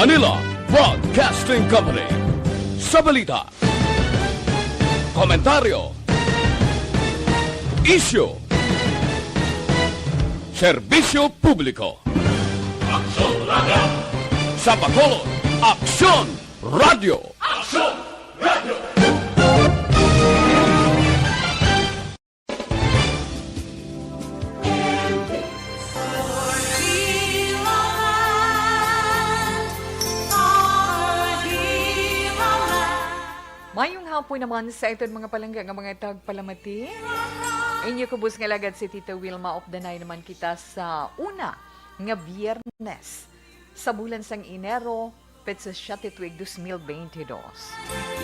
Manila Broadcasting Company. Sa balita, komentaryo, isyu, serbisyo publiko. Aksyon Radio! Sa Bacolod, Aksyon Radio! Aksyon Radio! Mayong hapon naman sa itong mga palangga ng mga tagpalamati. Inyo kubos nga lagad si Tita Wilma of the Night naman kita sa una nga Biyernes sa bulan sang Enero petsa 7 tuig 2022.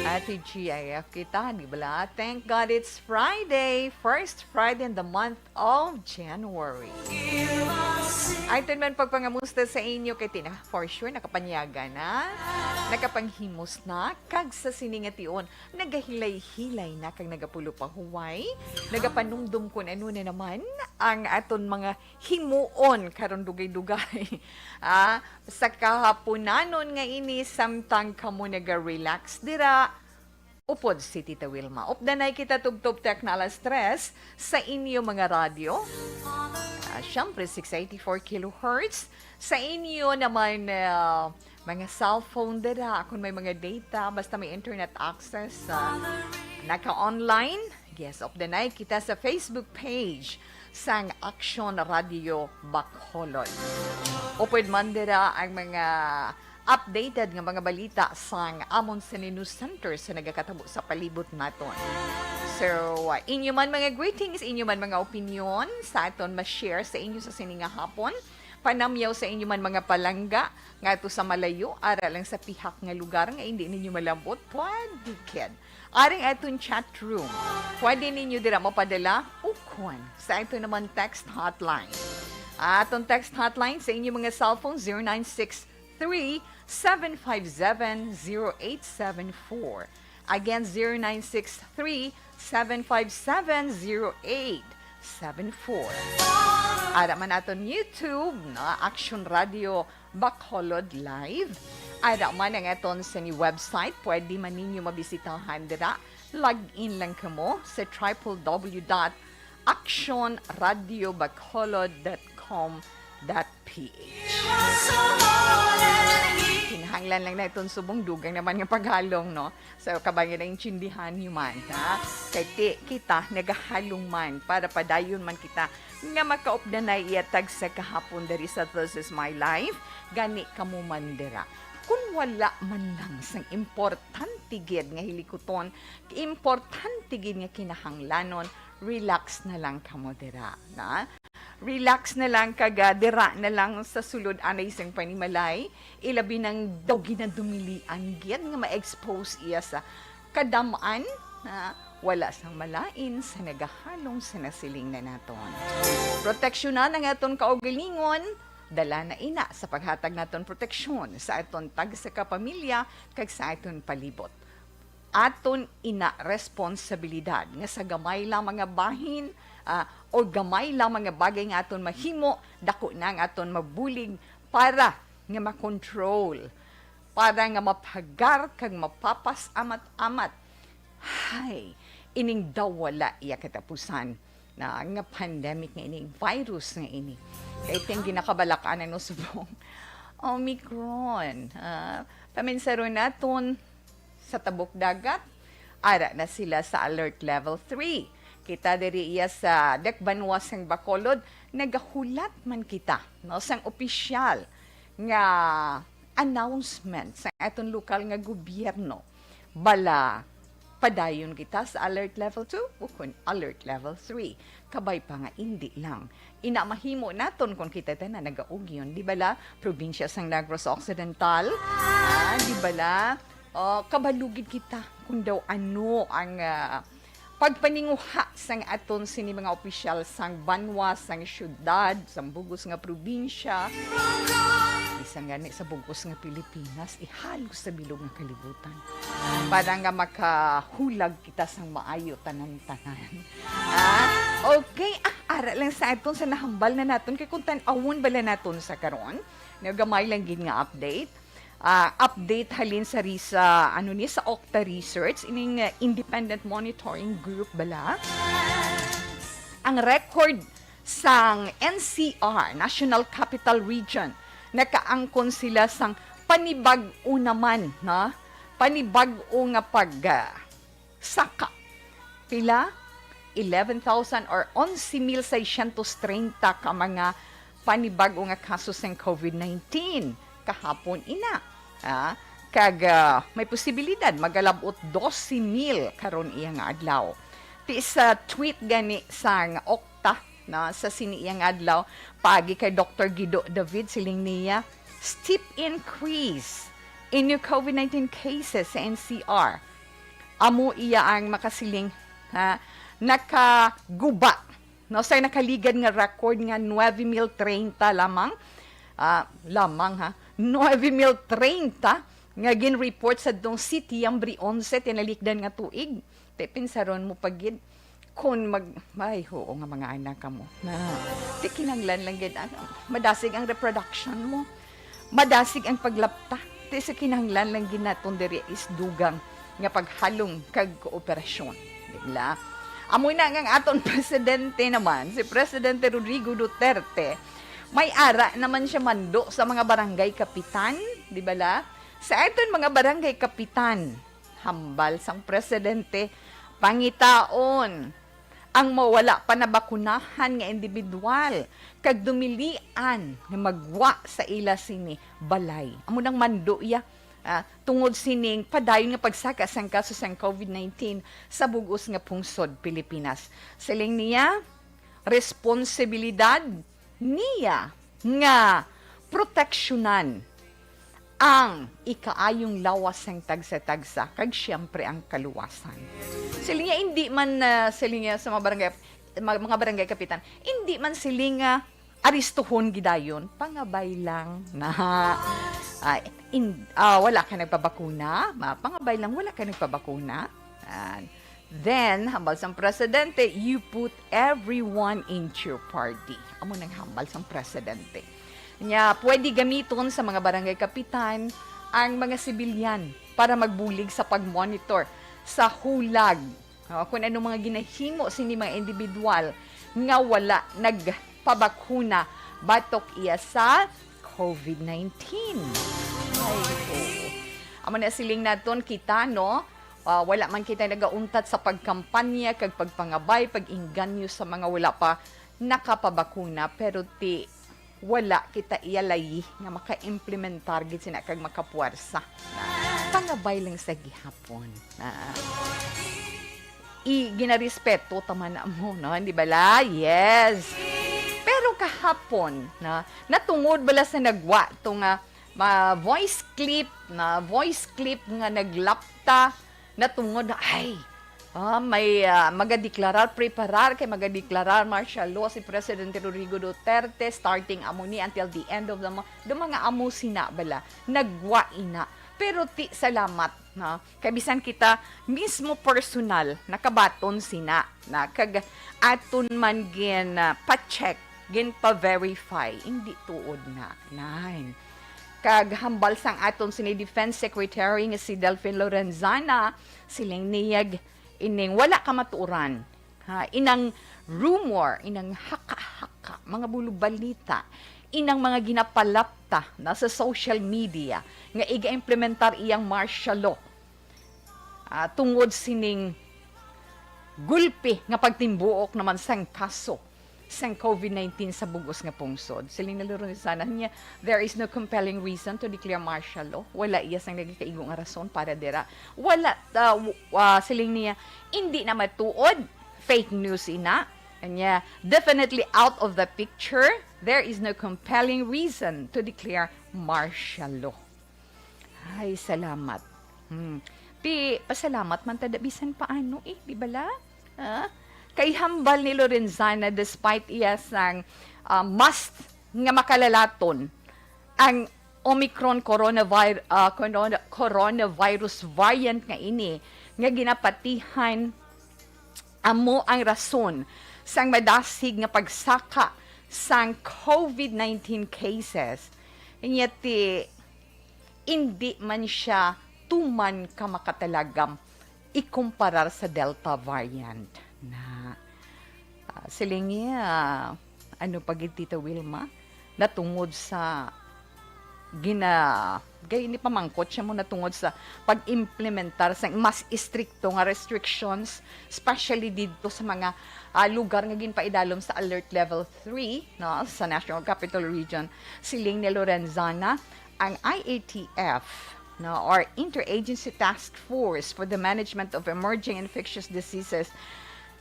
Ati GIF kita, di ba? Thank God it's Friday, first Friday in the month of January. Ay, ito man pagpangamusta sa inyo kay Tina, for sure, nakapanyaga na, nakapanghimos na, kag sa siningation, nagahilay-hilay na kag nagapulo pa huway, nagapanumdum kun ano na naman ang aton mga himuon karon dugay-dugay. Sa kahaponanon nga ini, samtang kamo naga-relax dira, upod si Tita Wilma. Updanay kita tubtob tek na alas 3 sa inyo mga radyo. Siyempre, 684 kilohertz. Sa inyo naman, mga cellphone dira, kung may mga data, basta may internet access, naka-online. Yes, updanay kita sa Facebook page sang Aksyon Radio Bacolod. Upod man dira ang mga updated nga mga balita sang amon sa News Center sa nagakatabo sa palibot naton. So, inyo man mga greetings, inyo man mga opinion sa aton ma-share sa inyo sa sininga hapon. Panamyaw sa inyo man mga palangga nga ito sa malayo, ara lang sa pihak nga lugar nga hindi ninyo malambot, pwede kid. Aring atong chat room, pwede ninyo dira mapadala ukon sa ito naman text hotline. Atong text hotline sa inyo mga cellphone 0963-757-0874. Again, 0963-757-0874. Ara man naton YouTube na Aksyon Radio Bacolod Live. Ara man ang aton sa ni website, pwede man ninyo mabisitahan dira. Log in lang kamo sa www.actionradiobacolod.com.ph. Kinahanglan lang na itong subong dugang naman ng paghalong, no? So, kabayan na yung tsindihan man, ha? Kaya kita, nagahalong man, para padayon man kita, nga makaop na na iatag sa kahapon dari sa This Is My Life, gani kamo mandira. Kung wala man lang sang importante gid nga hilikuton, importante gid nga kinahanglanon, relax na lang kamo dira, na? Relax na lang kagadira na lang sa sulod anay isang panimalay, ilabi ng dogi na dumilian gyan nga ma-expose iya sa kadamaan na wala sang malain sa nagahalong sa nasiling na naton. Proteksyonan ang aton kaugalingon, dala na ina sa paghatag naton proteksyon sa aton tag sa kapamilya kag sa aton palibot. Aton ina responsibilidad nga sa gamay lang mga bahin, o gamay lang mga bagay nga aton mahimo, dako na nga aton mabulig para nga makontrol, para nga mapagar kag mapapas amat-amat. Hay, ining daw wala iya katapusan na nga pandemic nga ining virus nga ini. Kaya itong ginakabalakanan no subong Omicron. Paminsaro naton sa tabok dagat, ara na sila sa alert level 3. Kita diri iya sa Dekbanwas ng Bacolod, nagahulat man kita, no, sang opisyal nga announcement sa aton lokal nga gobyerno. Bala, padayon kita sa alert level 2 o kung alert level 3. Kabay pa nga hindi lang. Inamahimo naton kung kita na nagaugyon. Di bala, probinsya sang Negros Occidental. Di bala, kabalugid kita kung daw ano ang pagpaninguha sang aton sini mga opisyal sang banwa, sang syudad, sang bugos nga probinsya. Isang gani sa bugos nga Pilipinas, ihalos sa bilog nga kalibutan. Para nga makahulag kita sang maayo tanan-tanan. Okay, ara lang sa aton sa nahambal na naton kay kung tan-awon bala naton sa karon. Nagamay lang gid nga update. update halin sa sa Okta Research ining independent monitoring group bala. Ang record sang NCR, National Capital Region, nakaangkon sila sang panibag-o naman, na? Panibag-o nga saka. Pila? 11,000 or 11,630 ka mga panibag-o nga kaso ng COVID-19 kahapon ina. May posibilidad magalabot 12,000 karon iyang adlaw. Ti sa tweet gani sang Okta na sa siniiyang adlaw pagi kay Dr. Guido David siling niya steep increase in new COVID-19 cases sa NCR. Amo iya ang makasiling nakaguba no sa nakaligad nga record nga 9,030 lamang 9,030 nga gin-report sa dong City Ambri 11 tinalikdan nga tuig. Pinsaron mo pagid kung oo nga mga anak mo na di kinanglan lang gid madasig ang reproduction mo, madasig ang paglapta, di sa kinanglan lang gid naton diri is dugang nga paghalong kag kooperasyon, diba? Amoy na nga aton presidente naman, si Presidente Rodrigo Duterte, may ara naman siya mando sa mga barangay kapitan, di ba la? Sa aton mga barangay kapitan, hambal sang presidente, pangitaon, ang mawala pa na bakunahan nga individual, kag dumilian nga magwa sa ila sini balay. Amo nang mando iya, tungod sining padayon nga pagsaka sang kaso sang COVID-19 sa bugos nga pungsod Pilipinas. Siling niya, responsibilidad niya nga proteksyonan ang ikaayong lawas ng tagsa-tagsa kag siyempre ang kaluwasan. Silinga hindi man silinga sa mga barangay kapitan, hindi man silinga aristuhon gidayon, pangabay lang na wala ka nagpabakuna, pangabay lang wala ka nagpabakuna. And then, hambal sang presidente, you put everyone into your party. Amo nang hambal sang presidente. Nya, pwede gamiton sa mga barangay kapitan ang mga sibilyan para magbulig sa pag-monitor sa hulag. Kung ano mga ginahimo sini mga individual nga wala nagpabakuna batok iya sa COVID-19. Ay, amo na siling naton kita, no? Wala man kita nagauntat sa pagkampanya, kag pagpangabay, pag-inganyo sa mga wala pa nakapabakuna, pero wala kita iyalay nga maka-implementar gid sina kag makapuwersa. Pangabay lang sa gihapon. Ginarespeto tama na mo, no? Hindi bala? Yes. Pero kahapon, natungod bala sa nagwa to nga voice clip nga naglapta, natungod na may magadeklarar, magadeklarar martial law si Presidente Rodrigo Duterte starting amuni until the end of the month. Do mga amo sina bala, nagwa ina. Pero salamat na kabisan kita mismo personal nakabaton sina na kag aton man gin pa-check, gin pa-verify, hindi tuod na. Nine. Kag hambal sang aton sini Defense Secretary nga si Delfin Lorenzana, siling niyag ining wala ka matuuran. Inang rumor, inang haka-haka, mga bulubalita, inang mga ginapalapta na sa social media nga iga-implementar iyang martial law. Tungod sining gulpi nga pagtimbuok naman sang kaso sang COVID-19 sa bugos nga pungsod. Siling naluro ni sana niya, there is no compelling reason to declare martial law. Wala iya sang nagkaigo nga rason para dira. Wala, siling niya, hindi na matuod, fake news ina. Kanya, definitely out of the picture, there is no compelling reason to declare martial law. Ay, salamat. Pasalamat man tadabisan paano di bala? Kay hambal ni Lorenzana despite iya sang must nga makalalaton ang Omicron coronavirus variant nga ini nga ginapatihan amo ang rason sang madasig nga pagsaka sang COVID-19 cases. Inyati hindi man siya tuman ka makatalagam ikumparar sa Delta variant na silingi ano pag Tita Wilma natungod sa gay ni pamangkot siya mo natungod sa pag-implementar sa mas istrikto nga restrictions, especially dito sa mga lugar nga ginpaidalom sa Alert Level 3 no, sa National Capital Region. Siling ni Lorenzana, ang IATF no, or Interagency Task Force for the Management of Emerging Infectious Diseases,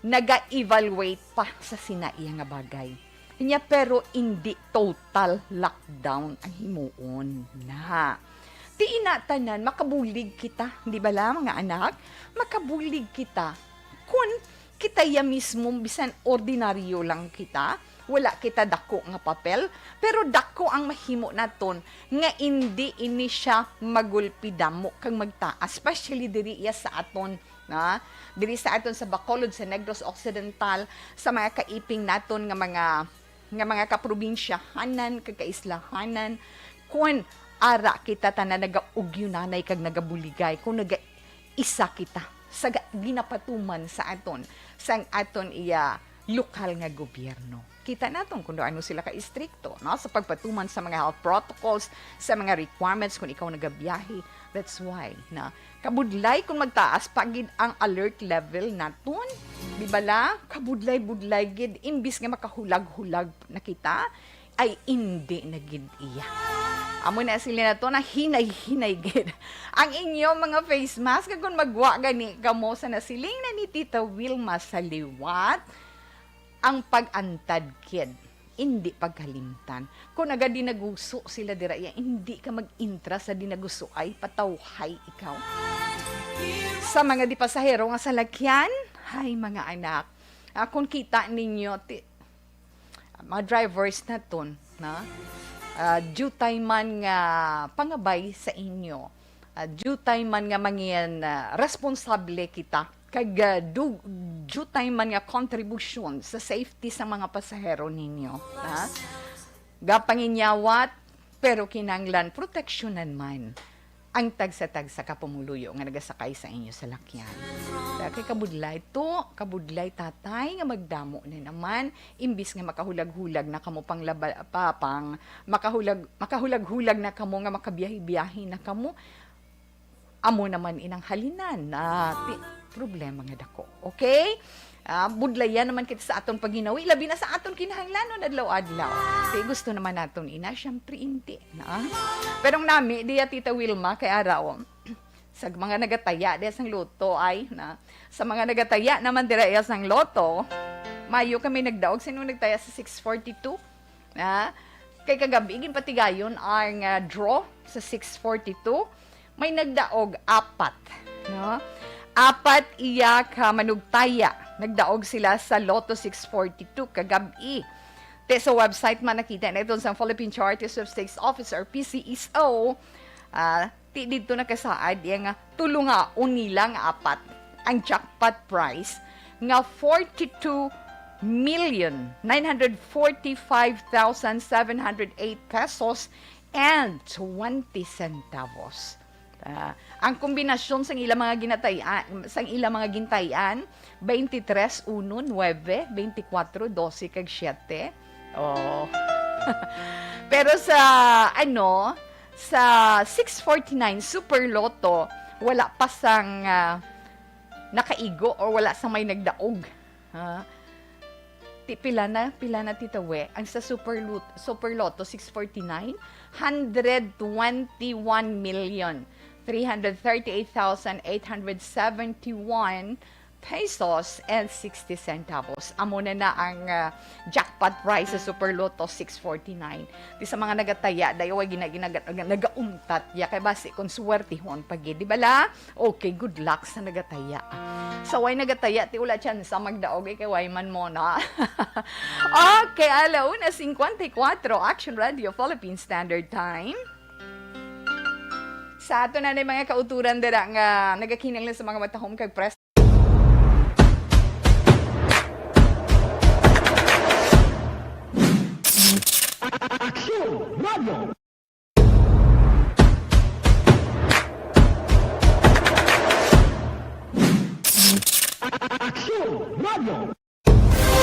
naga-evaluate pa sa sinaiya nga bagay. Niya pero hindi total lockdown ang himuon na. Di inatanan, makabulig kita, di ba la mga anak? Makabulig kita. Kung kita ya mismo, bisan ordinaryo lang kita, wala kita dako nga papel, pero dako ang mahimo naton nga hindi ini siya magulpidamo kang magtaas, especially diri iya sa aton na diri sa aton sa Bacolod, sa Negros Occidental, sa mga kaiping naton nga mga kaprobinsyahanan, kagkaislahanan, kung ara kita tanan nagaugyo-nanay kag nagabuligay, kung naga-isa kita sa ginapatuman sa aton, sang aton iya lokal nga gobyerno. Kita naton kung ano sila ka-istrikto no? Sa pagpatuman sa mga health protocols, sa mga requirements kung ikaw nagabiyahe. That's why na kabudlay kung magtaas pagid ang alert level naton. Di ba la? Kabudlay-budlay gid imbis nga makahulag-hulag na kita ay hindi na gid iya. Amo na sila na to na hinay-hinay gid. Ang inyo mga face mask kung magwa gani kamo sa nasiling na ni Tita Wilma sa liwat, ang pag-antad kid, hindi pagkalimtan. Kung naga dinaguso sila dira, hindi ka mag-intra sa dinaguso ay patawhay ikaw. Sa mga di pasahero nga salakyan, hay mga anak, kung kita ninyo, mga drivers na ton, na, due time man nga pangabay sa inyo, due time man nga mangyan responsable kita, kag due time man nga contribution sa safety sa mga pasahero ninyo. Ha? Gapanginyawat, pero kinanglan, proteksyonan man ang tagsa-tagsa kapumuluyo nga nagasakay sa inyo sa lakyan. Kay kabudlay to, kabudlay tatay nga magdamo na naman, imbis nga makahulag-hulag na kamo pang makahulag-hulag na kamo nga makabiyahe-biyahe na kamo, amo naman inang halinan na problema nga dako. Okay? Budlayan naman kita sa aton paginawi, labi na sa aton kinahanglanon adlaw-adlaw. Kaya gusto naman naton ina, syempre hindi. Na? Pero nami, diya Tita Wilma, kay araw, sa mga nagataya, diya sang loto ay, na, sa mga nagataya naman diya sang loto, Mayo kami nagdaog, sino nagtaya sa 642? Na? Kay kagabi, patigayon ang draw sa 642, may nagdaog 4. No? 4 iya ka manugtaya. Nagdaog sila sa Lotto 642 kagabi. Te sa website man nakita na ito sa Philippine Charity Sweepstakes Office or PCSO. Ti dito na kasaad yung tulunga unilang 4. Ang jackpot prize nga 42,945,708 pesos and 20 centavos. Ang kombinasyon sang ilang mga gintayan, 23, 1, 9, 24, 12, kag 7. Oh. Pero sa sa 649 Super Lotto, wala pa sang nakaigo or wala sang may nagdaog. Pila na Tita We, ang sa Super Lotto 649, 121,338,871 pesos and 60 centavos. Amo na ang jackpot prize sa Super Lotto 649. Di sa mga nagataya, dayo ay nagaumtat. Ya kay basi kung swertihon pagi, di bala? Okay, good luck sa nagataya. Sa way nagataya, ti ula chance sa magdaog kay wayman mo na. Okay, alauna 54 Action Radio Philippine Standard Time. Sa ato na mga kauturan dira nga nagakinang lang sa mga matahom kag press. Action Radio.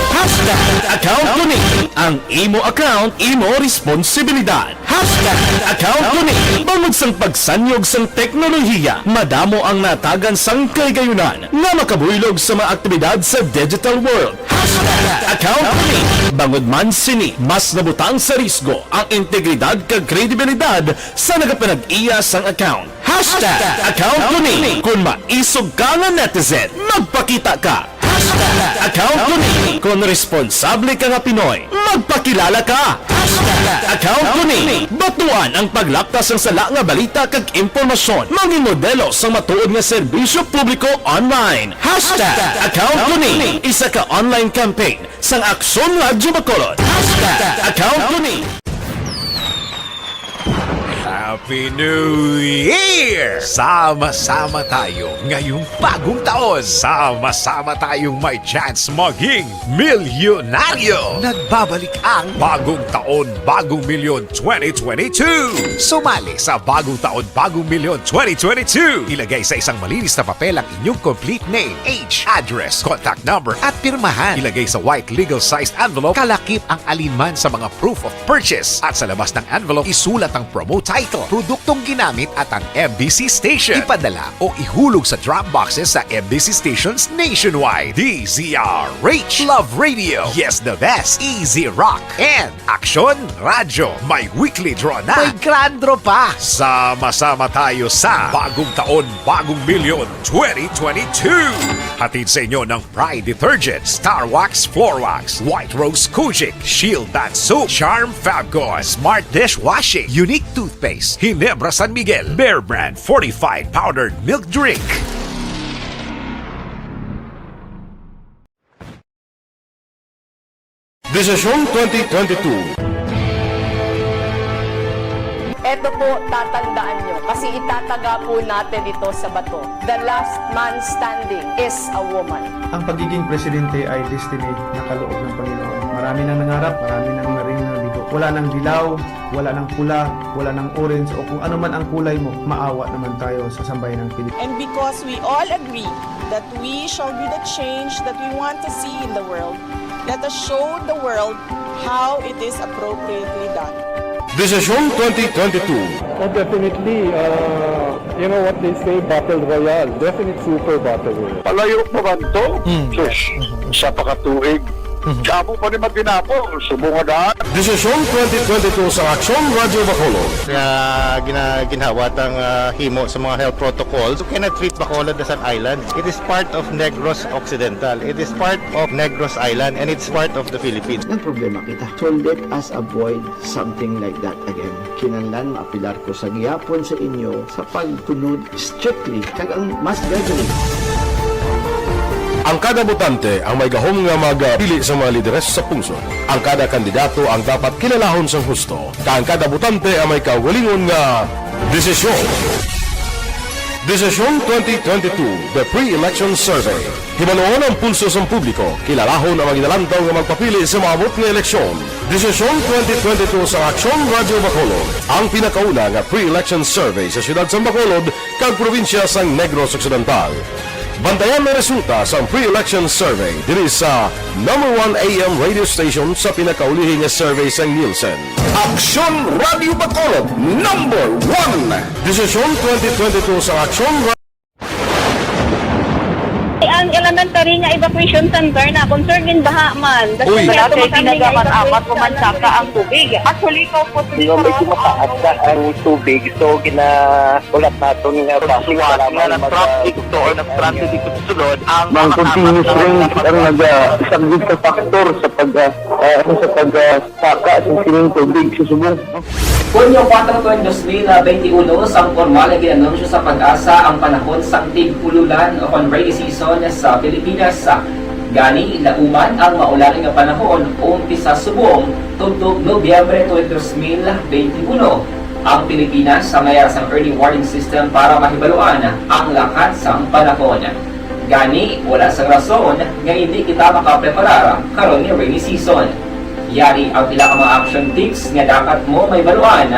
Hashtag account ko ni ang imo account, imo responsibilidad. Hashtag account ko ni bangod sang pagsanyog sang teknolohiya, madamo ang natagan sang kaygayunan nga makabuylog sa mga aktibidad sa digital world. Hashtag account ko ni bangod man sini mas nabutang sa risgo ang integridad kag kredibilidad sa nagapanag-iya sang account. Hashtag account ko ni kung maisog ka nga netizen, magpakita ka. Hashtag account ko ni kung responsable ka nga Pinoy, magpakilala ka. Hashtag account ko ni batuan ang paglaktas ng sala nga balita kag impormasyon, maging modelo sa matuod nga serbisyo publiko online. Hashtag account ko ni isa ka online campaign sang Aksyon Radyo Bacolod. Hashtag account ko ni Happy New Year! Sama-sama tayo ngayong bagong taon. Sama-sama tayong may chance maging milyonaryo. Nagbabalik ang Bagong Taon, Bagong Milyon 2022. Sumali sa Bagong Taon, Bagong Milyon 2022. Ilagay sa isang malinis na papel ang inyong complete name, age, address, contact number at pirmahan. Ilagay sa white legal-sized envelope, kalakip ang alinman sa mga proof of purchase. At sa labas ng envelope, isulat ang promo title, produktong ginamit at ang MBC station. Ipadala o ihulog sa drop boxes sa MBC stations nationwide. DZRH Love Radio. Yes, the best. Easy Rock. And Aksyon Radyo. May weekly draw na. May grand draw pa. Sama-sama tayo sa Bagong Taon, Bagong Milyon 2022. Hatid sa inyo ng Pride Detergent, Star Wax Floor Wax, White Rose Kojic, Shield Bath Soap, Charm Fabco, Smart Dishwashing, Unique Toothpaste, Ginebra San Miguel, Bear Brand Fortified Powdered Milk Drink. Desisyon 2022. Ito po, tatandaan nyo, kasi itataga po natin ito sa bato. The last man standing is a woman. Ang pagiging presidente ay destiny na kaloob ng Panginoon. Marami nang nangarap, marami nang narinig na bigo. Wala nang dilaw, wala nang pula, wala nang orange, o kung ano man ang kulay mo, maawa naman tayo sa sambayan ng Pilipinas. And because we all agree that we shall be the change that we want to see in the world, let us show the world how it is appropriately done. Desisyon 2022. Oh, definitely, you know what they say, Battle Royale. Definite super Battle Royale. Palayo pa man to? Sus, sa pakatuig. Kamo pa ni Magdinapo, subungan. Desisyon 2022 sa Aksyon Radyo Bacolod. Ginhawat ang himo sa mga health protocols. You cannot treat Bacolod as an island. It is part of Negros Occidental. It is part of Negros Island and it's part of the Philippines. Ang problema kita. So let us avoid something like that again. Kinahanglan maapilar ko sa gihapon sa inyo sa pagtunod strictly kag ang mas gagawin. Ang kada botante ang may gahom nga magpili sa mga lideres sa pungsod. Ang kada kandidato ang dapat kilalahon sa husto. Ang kada botante ang may kaugalingon nga desisyon. Desisyon 2022, the pre-election survey. Himanuon ang pulso sa publiko. Kilalahon ang maginalantaw nga magpapili sa maabot nga eleksyon. Desisyon 2022 sa Aksyon Radyo Bacolod. Ang pinakauna nga pre-election survey sa siyudad sa Bacolod kag probinsya sa Negros Occidental. Bantayan na resulta sa pre-election survey diri sa number 1 AM radio station sa pinakaulihing survey sa Nielsen. Aksyon Radio Bacolod, number 1! Desisyon 2022 sa Aksyon Radio. Ang elementary nga evacuation center na concern din baha man. Uy, kasi pinagamat-amat kumansaka ang tubig. Actually, ikaw po Medyo mataas na ang tubig. So, ginaulat natin nga pasiwala nga ng traffic to or ng traffic dito sa sulod. Ang continuous range ang nag-isaglit sa factor sa pagsaka sa sining tubig sa subong. Hunyo 4, 2021, sang formal na ginanunsyo sa Pag-asa ang panahon sa tig-ululan o rainy season sa Pilipinas. Gani, nauman ang maulaling nga panahon umpisa subong tugtog Nobyembre 2021. Ang Pilipinas sa mayroon sang early warning system para mahibaluan ang lakat sang panahon. Gani, wala sang rason nga hindi kita makapreparar karon ni rainy season. Yari ang pila ka mga action tips nga dapat mo may baluan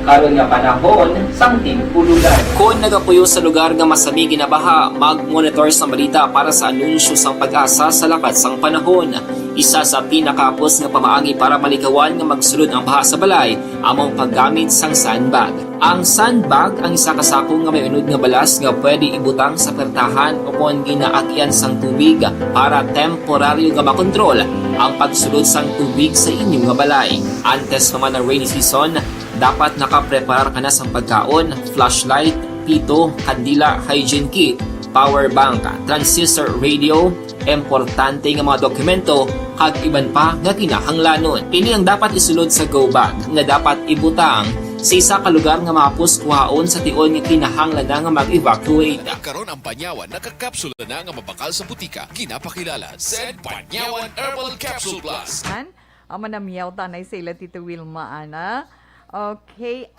karon nga panahon sang tig-ulan. Kung nagapuyo sa lugar nga masami ginabaha, mag-monitor sa balita para sa anunsyo sang pag-asa sa lakat sang panahon. Isa sa pinakapos nga pamaagi para malikawan nga magsulod ang baha sa balay, among paggamit sang sandbag. Ang sandbag ang isa kasakong nga may unod nga balas nga pwede ibutang sa pertahan o kung ginaakyan sang tubig para temporaryo nga makontrol ang pagsulod sang tubig sa inyong nga balay. Antes naman ng rainy season, dapat nakapreparar ka na sang pagkaon, flashlight, pito, kandila, hygiene kit, power bank, transistor radio, importante nga mga dokumento, kag iban pa nga kinahanglanon. Pili ang dapat isulod sa go bag nga dapat ibutang sa isa ka lugar nga mapus kuhaon sa tiol nga kinahanglan na nga mag-evacuate. Karon ang Panyawan nakakapsula na nga mabakal sa butika. Kinapakilala sa Panyawan Herbal Capsule Plus. Ama na miyaw tanay sila Tito Wilma, ana. Okay,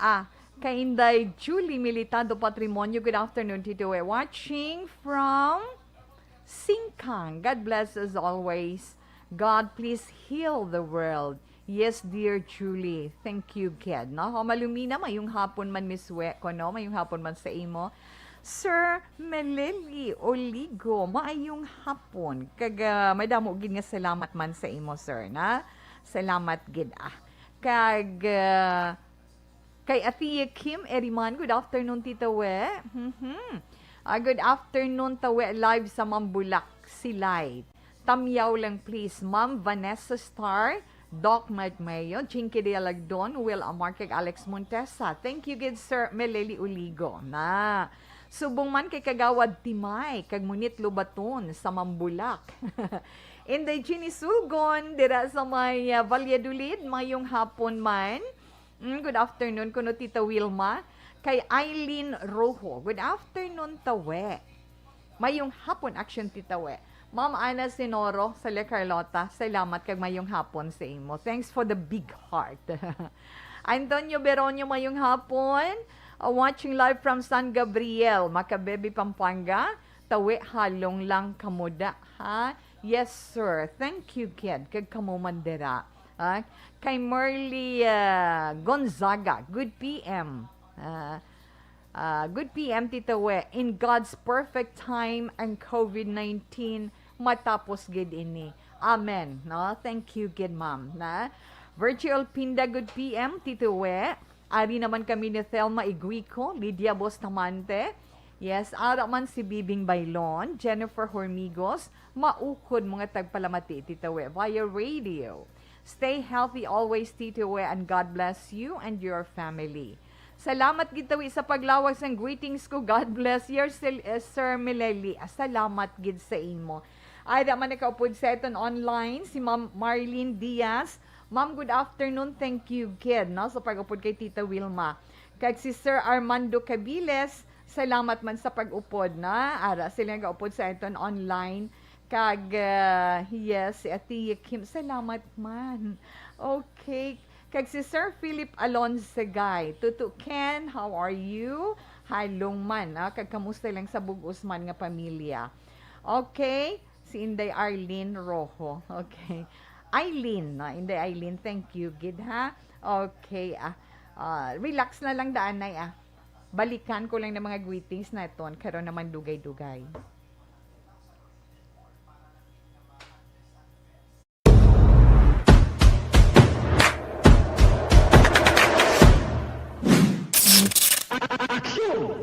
kay Inday Julie Militado Patrimonio. Good afternoon, Tito. We're watching from Singkang. God bless as always. God, please heal the world. Yes, dear Julie. Thank you, kid. No? Malumina, mayong hapon man miswe ko, no? Mayong hapon man sa imo. Sir Meleli Oligo, maayong hapon. May damo gid nga salamat man sa imo, sir, na? Salamat gid kay Atiya Kim Eriman, good afternoon, Tita We. Good afternoon, Tawe, live sa Mambulak, Silay. Tamyaw lang please, Ma'am Vanessa Star, Doc Mike Mayo, Chinky de Alagdon, Will Amarkeg, Alex Montesa. Thank you, good sir, Meleli Uligo. Na, subong man kay Kagawad Timay, kag Munit Lubaton sa Mambulak. Inday Ginny Sulgon, dira sa may Valladolid, mayong hapon man. Good afternoon, kuno Tita Wilma. Kay Eileen Rojo, good afternoon, Tawe. Mayong hapon, action, Tita We. Ma'am Ana Sinoro, sa Le Carlota, salamat kag mayong hapon sa imo. Thanks for the big heart. Antonio Beronio, mayong hapon. Watching live from San Gabriel, Macabebe, Pampanga. Tawe, halong lang kamuda, ha? Yes, sir. Thank you, kid. Kag kamo mandera. Kay Merly Gonzaga, good PM. Good PM, Tita We. In God's perfect time ang COVID-19 matapos gid ini. Amen. No? Thank you, gid ma'am. Na? Virtual Pinda, good PM, Tita We. Ari naman kami ni Thelma Iguico, Lydia Bustamante. Yes, ara man si Bibing Bailon, Jennifer Hormigos, maukod mga tagpalamati, Tita We, via radio. Stay healthy always, Tita We, and God bless you and your family. Salamat gid tawi sa paglawag sang greetings ko. God bless you, Sir Mileli. Salamat gid sa imo. Ay da man nakaupod sa iton online si Ma'am Marlene Diaz. Ma'am, good afternoon. Thank you, kid, no, sa pag-upod kay Tita Wilma. Kag si Sir Armando Cabiles, salamat man sa pag-upod, na. Ara sila nga upod sa iton online. Kag yes, si Atiya Kim, salamat man. Okay. Kag si Sir Philip Alonsegay, Tutu Ken, how are you? Halong man, kag kamusta lang sa bugos man nga pamilya. Okay, si Inday Arlene Rojo. Okay. Eileen, Inday Eileen, thank you, gid ha. Okay, relax na lang daan na Balikan ko lang ng mga greetings na ito, karon naman dugay-dugay.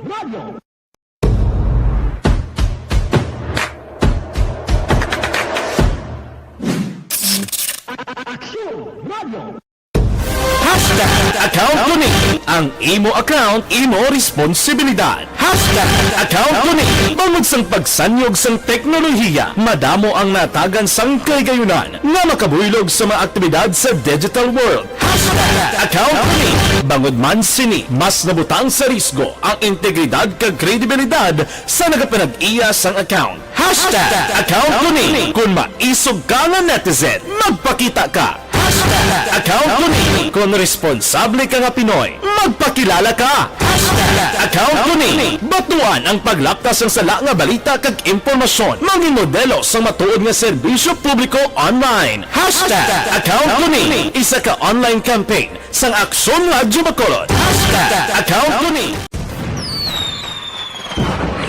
Radio. Hashtag account kuning ang imo account, imo responsibilidad. Hashtag account kuning bangod sang pagsanyog sang teknolohiya, madamo ang natagan sang kaygayunan nga makabuylog sa mga aktibidad sa digital world. Hashtag account kuning bangod man sini mas nabutang sa risgo ang integridad kag kredibilidad sa nagapanag-iya sang account. Hashtag account kuning kung maisog ka nga netizen, magpakita ka. Hashtag account kuning kung responsable ka nga Pinoy, magpakilala ka. Hashtag Account Kuning. Batuan ang paglaptas ng sala nga balita kag impormasyon. Mga modelo sa matuod nga serbisyo publiko online. Account Kuning. Isa ka online campaign sang Aksyon Radyo Bacolod. Account Kuning.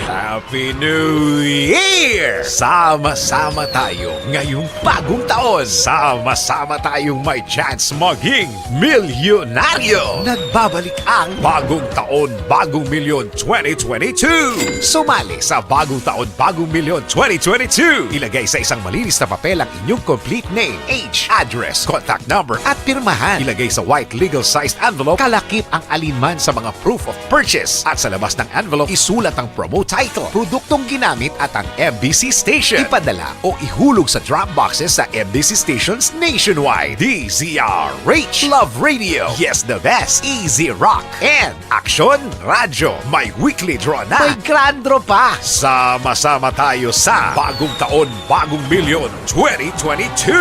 Happy New Year! Sama-sama tayo ngayong bagong taon. Sama-sama tayong may chance maging milyonaryo. Nagbabalik ang Bagong Taon, Bagong Milyon 2022. Sumali sa Bagong Taon, Bagong Milyon 2022. Ilagay sa isang malinis na papel ang inyong complete name, age, address, contact number at pirmahan. Ilagay sa white legal-sized envelope, kalakip ang alinman sa mga proof of purchase. At sa labas ng envelope, isulat ang promo title, produktong ginamit at ang MBC station. Ipadala o ihulog sa drop boxes sa MBC stations nationwide. DZRH, Love Radio, Yes the Best, Easy Rock, and Aksyon Radyo. May weekly draw na. May grand draw pa. Sama-sama tayo sa Bagong Taon, Bagong Milyon 2022.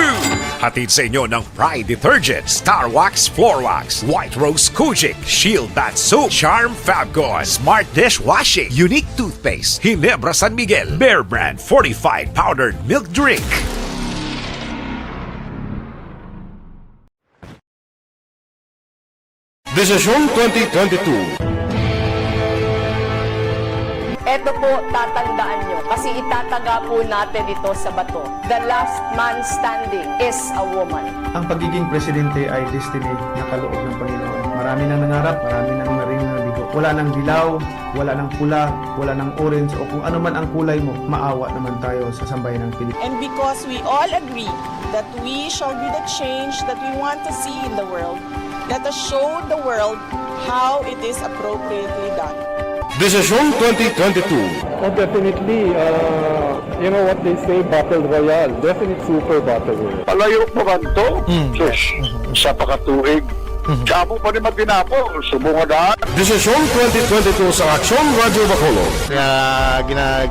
Hatid sa inyo ng Pride Detergent, Star Wax Floor Wax, White Rose Kojic, Shield Bath Soap, Charm Fabgone, Smart Dishwashing, Unique Toothpaste, Ginebra San Miguel, Bear Brand Fortified Powdered Milk Drink. Desisyon 2022. Ito po, tatandaan nyo, kasi itataga po natin ito sa bato. The last man standing is a woman. Ang pagiging presidente ay destiny na kaloob ng Panginoon. Marami nang nangarap, marami nang naring naligo. Wala nang dilaw, wala nang pula, wala nang orange, o kung ano man ang kulay mo, maawa naman tayo sa sambayan ng Pilipinas. And because we all agree that we shall be the change that we want to see in the world, let us show the world how it is appropriately done. Desisyon 2022. Oh, definitely, you know what they say, Battle Royale. Definite super Battle Royale. Palayo mo ba ito? Sus, sa pakatuig. Kamo pa rin magdinapo, subungadaan. Desisyon 2022 sa Aksyon Radyo Bacolod.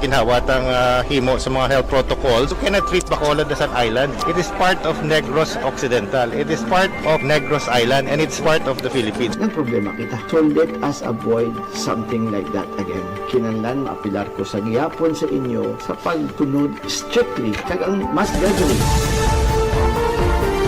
Ginhawat ang himo sa mga health protocols. You cannot treat Bacolod as an island. It is part of Negros Occidental. It is part of Negros Island and it's part of the Philippines. Ang problema kita. So let us avoid something like that again. Kinahanglan maapilar ko sa gihapon sa inyo sa pagtunod strictly kag ang mas gradually.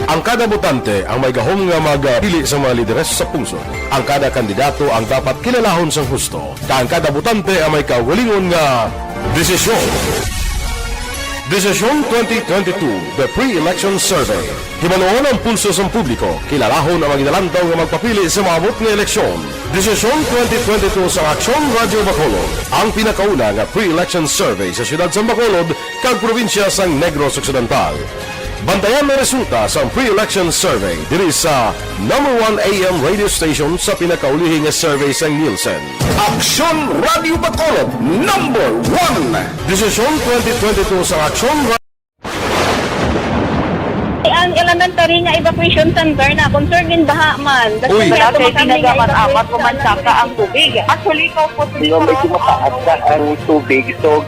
Ang kada botante ang may gahom nga magpili sa mga lideres sa pungsod. Ang kada kandidato ang dapat kilalahon sang husto. Ang kada botante ang may kawalingon nga desisyon. Desisyon 2022, the pre-election survey. Himanuon ang pulso sa publiko, kilalahon ang maginalantaw nga magpapili sa maabot nga eleksyon. Desisyon 2022 sa Aksyon Radyo Bacolod, ang pinakauna nga pre-election survey sa siyudad sa Bacolod kag probinsya sang Negros Occidental. Bantayan na resulta sa pre-election survey diri sa #1 AM radio station sa pinakaulihing nga survey sa Nielsen. Aksyon Radio Bacolod, #1. Desisyon 2022 sa Aksyon Radio. Ang elementary nga evacuation center na concern din baha man. Uy, dati tinagaman apat kumansaka ang tubig. Actually, ko po Hindi mo medyo mataas na ang tubig. So,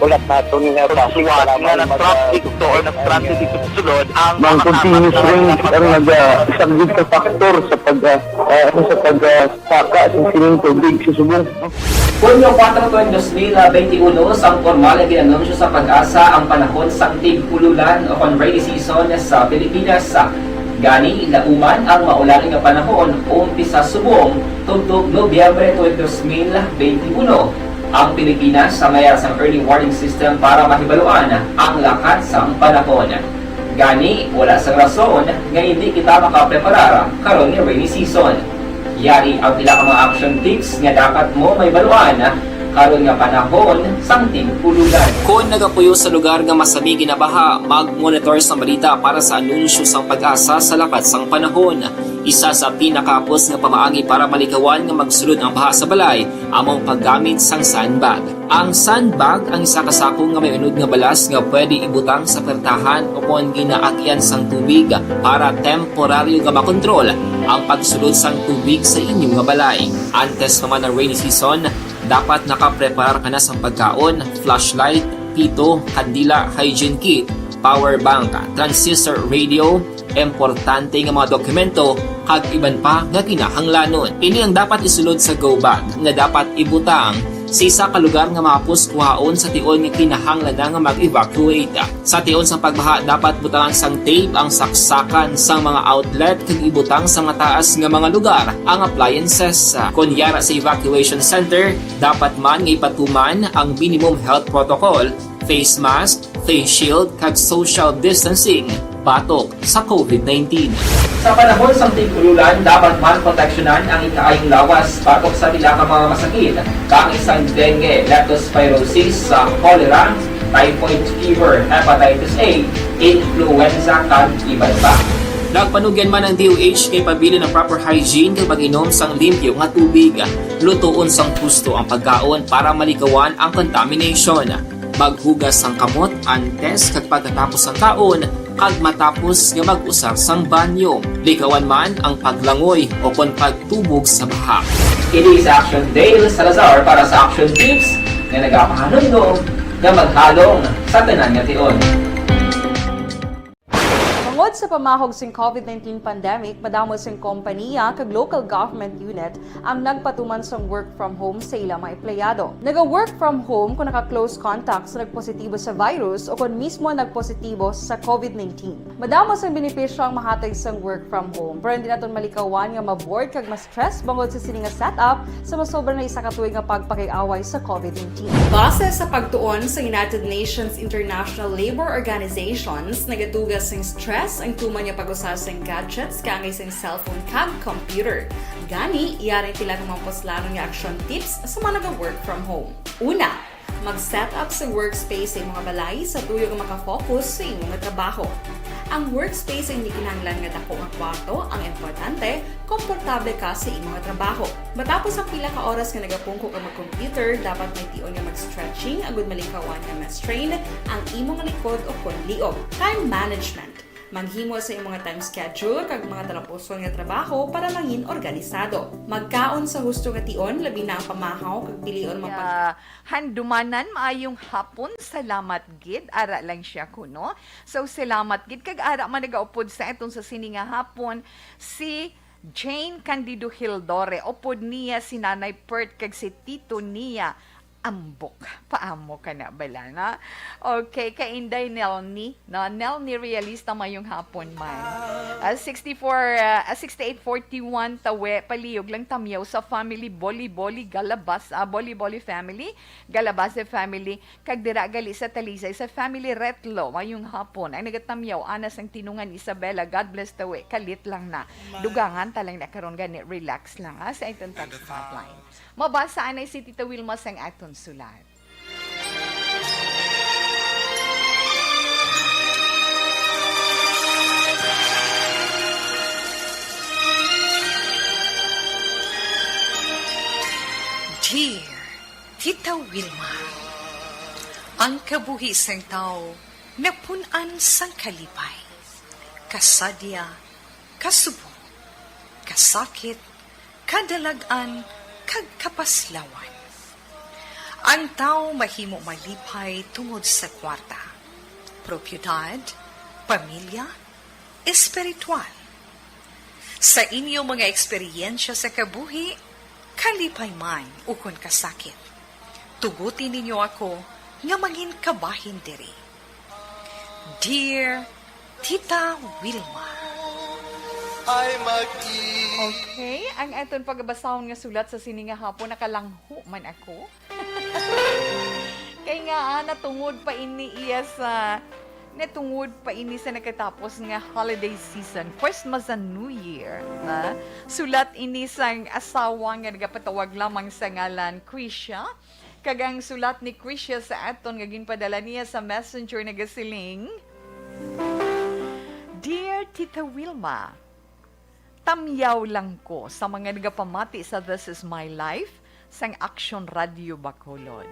ulat nato nga pasiwala nga nag-traffic to or nag-transit dito sa sulod. Ang continuous rain ang nag-sagbit ka factor sa pagsaka sa sining tubig sa subong. Hunyo 4, 2021, sang formal na ginanunsyo sa Pag-asa ang panahon sang tig-ululan o rainy season sa Pilipinas. Gani, lauman ang maulaling nga panahon umpisa subong tugtog Nobyembre 2021. Ang Pilipinas sa mayroon sang early warning system para mahibaluan ang lakat sang panahon. Gani, wala sang rason nga hindi kita makapreparar karon ni rainy season. Yari ang pila ka mga action tips nga dapat mo may baluan karon nga panahon sang tig-ululan. Kung nagapuyo sa lugar nga masami ginabaha, mag-monitor sa balita para sa anunsyo sang Pag-asa sa lakat sang panahon. Isa sa pinakapos nga pamaagi para malikawan nga magsulod ang baha sa balay, among paggamit sang sandbag. Ang sandbag ang isa kasakong nga may unod nga balas nga pwede ibutang sa pertahan o kung ginaakyan sang tubig para temporaryo nga makontrol ang pagsulod sang tubig sa inyong nga balay. Antes naman ng rainy season, dapat nakapreparar ka na sa pagkaon, flashlight, pito, kandila, hygiene kit, power bank, transistor radio, importante nga mga dokumento kag iban pa nga kinahanglanon. Ini ang dapat isulod sa go bag nga dapat ibutang sa isa ka lugar nga mapus kuhaon sa tion nga kinahanglan nga mag-evacuate. Sa tion sa pagbaha dapat butangan sang tape ang saksakan sang mga outlet kag ibutang sa mataas nga mga lugar ang appliances. Kunyara sa evacuation center, dapat man nga ipatuman ang minimum health protocol, face mask, face shield kag social distancing batok sa COVID-19. Sa panahon sa tig-ululan, dapat man proteksyonan ang ikaayong lawas batok sa pila ka mga masakit, kang isang dengue, leptospirosis, cholera, typhoid fever, hepatitis A, influenza kag iban pa. Nagpanugyan man ang DOH kay pabili ng proper hygiene kay pag-inom sang limpyo nga tubig, lutuon sang husto ang pagkaon para malikawan ang contamination. Maghugas sang kamot antes kag pagkatapos ang kaon kag matapos nga mag-usar sang banyo. Likawan man ang paglangoy o kon pagtubog sa baha. Kini sa Action Dale Salazar para sa Action Tips nga nagapahanundong nga maghalong sa tanan nga tion. Tungod sa pamahog sing COVID-19 pandemic, madamo sing kompanya kag local government unit ang nagpatuman sang work from home sa ilang mga empleyado. Naga-work from home kung naka-close contact sa nagpositibo sa virus o kung mismo nagpositibo sa COVID-19. Madamo sang benepisyo ang mahatag sang work from home, pero hindi naton malikawan nga ma-bored kag ma-stress bangod sa sini nga setup sa masobra na isa ka tuig nga pagpakiaway sa COVID-19. Base sa pagtuon sa United Nations International Labour Organizations, nagatugas sing stress ang tuman niya pag-usar sa gadgets kangay sa cellphone kag computer. Gani, iyarin tila ng mga poslanon nga action tips sa mga nag-work from home. Una, mag-set up sa workspace sa mga balay sa tuyo nga makafocus sa imong trabaho. Ang workspace ay hindi kinahanglan nga dako nga kwarto, ang importante, komportable ka sa imong trabaho. Matapos ang pila ka oras nga nagapungko ka mag-computer, dapat may tion nga mag-stretching agud malikawan nga ma-strain ang imong likod o konliog. Time management. Maghimo sa imong time schedule kag mga talapuson nga trabaho para mangin organisado. Magkaon sa husto nga tion, labi na ang pamahaw kag pilion handumanan maayong hapon. Salamat gid, ara lang siya kuno. So salamat gid kag ara man nagaupod sa etong sa sini nga hapon si Jane Candido Hildore. Upod niya si Nanay Pert kag si Tito niya ambok. Paamo ka na bala na? Okay, kainday Nelny. Na Nelny realista mayong hapon man. 6841 tawe paliyog lang tamyaw sa family Boli-Boli Galabas, Boli-Boli family, Galabase family, kag dira gali sa Talisay sa family Retlo mayong hapon. Ay nagatamyaw anas ang tinungan Isabela. God bless tawe. Kalit lang na. Dugangan talang na karon gani, relax lang sa itong text hotline. Mabasa anay si Tita Wilma sang aton sulat. Dear Tita Wilma, ang kabuhi sang tao napunan sang kalipay, kasadya, kasubo, kasakit, kadalagan, kag kapaslawan. Ang tao mahimo malipay tungod sa kwarta, propiedad, pamilya, espiritual. Sa inyo mga eksperyensya sa kabuhi, kalipay man ukon kasakit. Tugutin ninyo ako nga mangin kabahin diri. Dear Tita Wilma, Okay, ang aton pagbasahon nga sulat sa sini nga hapon nakalangho man ako. Kay nga natungod pa ini iya sa nakatapos nga holiday season. First mas a New Year, na sulat ini sang asawa nga nagapatawag lamang sa ngalan Krisha. Kagang sulat ni Krisha sa aton nga ginpadala niya sa messenger na gasiling, Dear Tita Wilma, tamyaw lang ko sa mga nagapamati sa This Is My Life sang Action Radio Bacolod.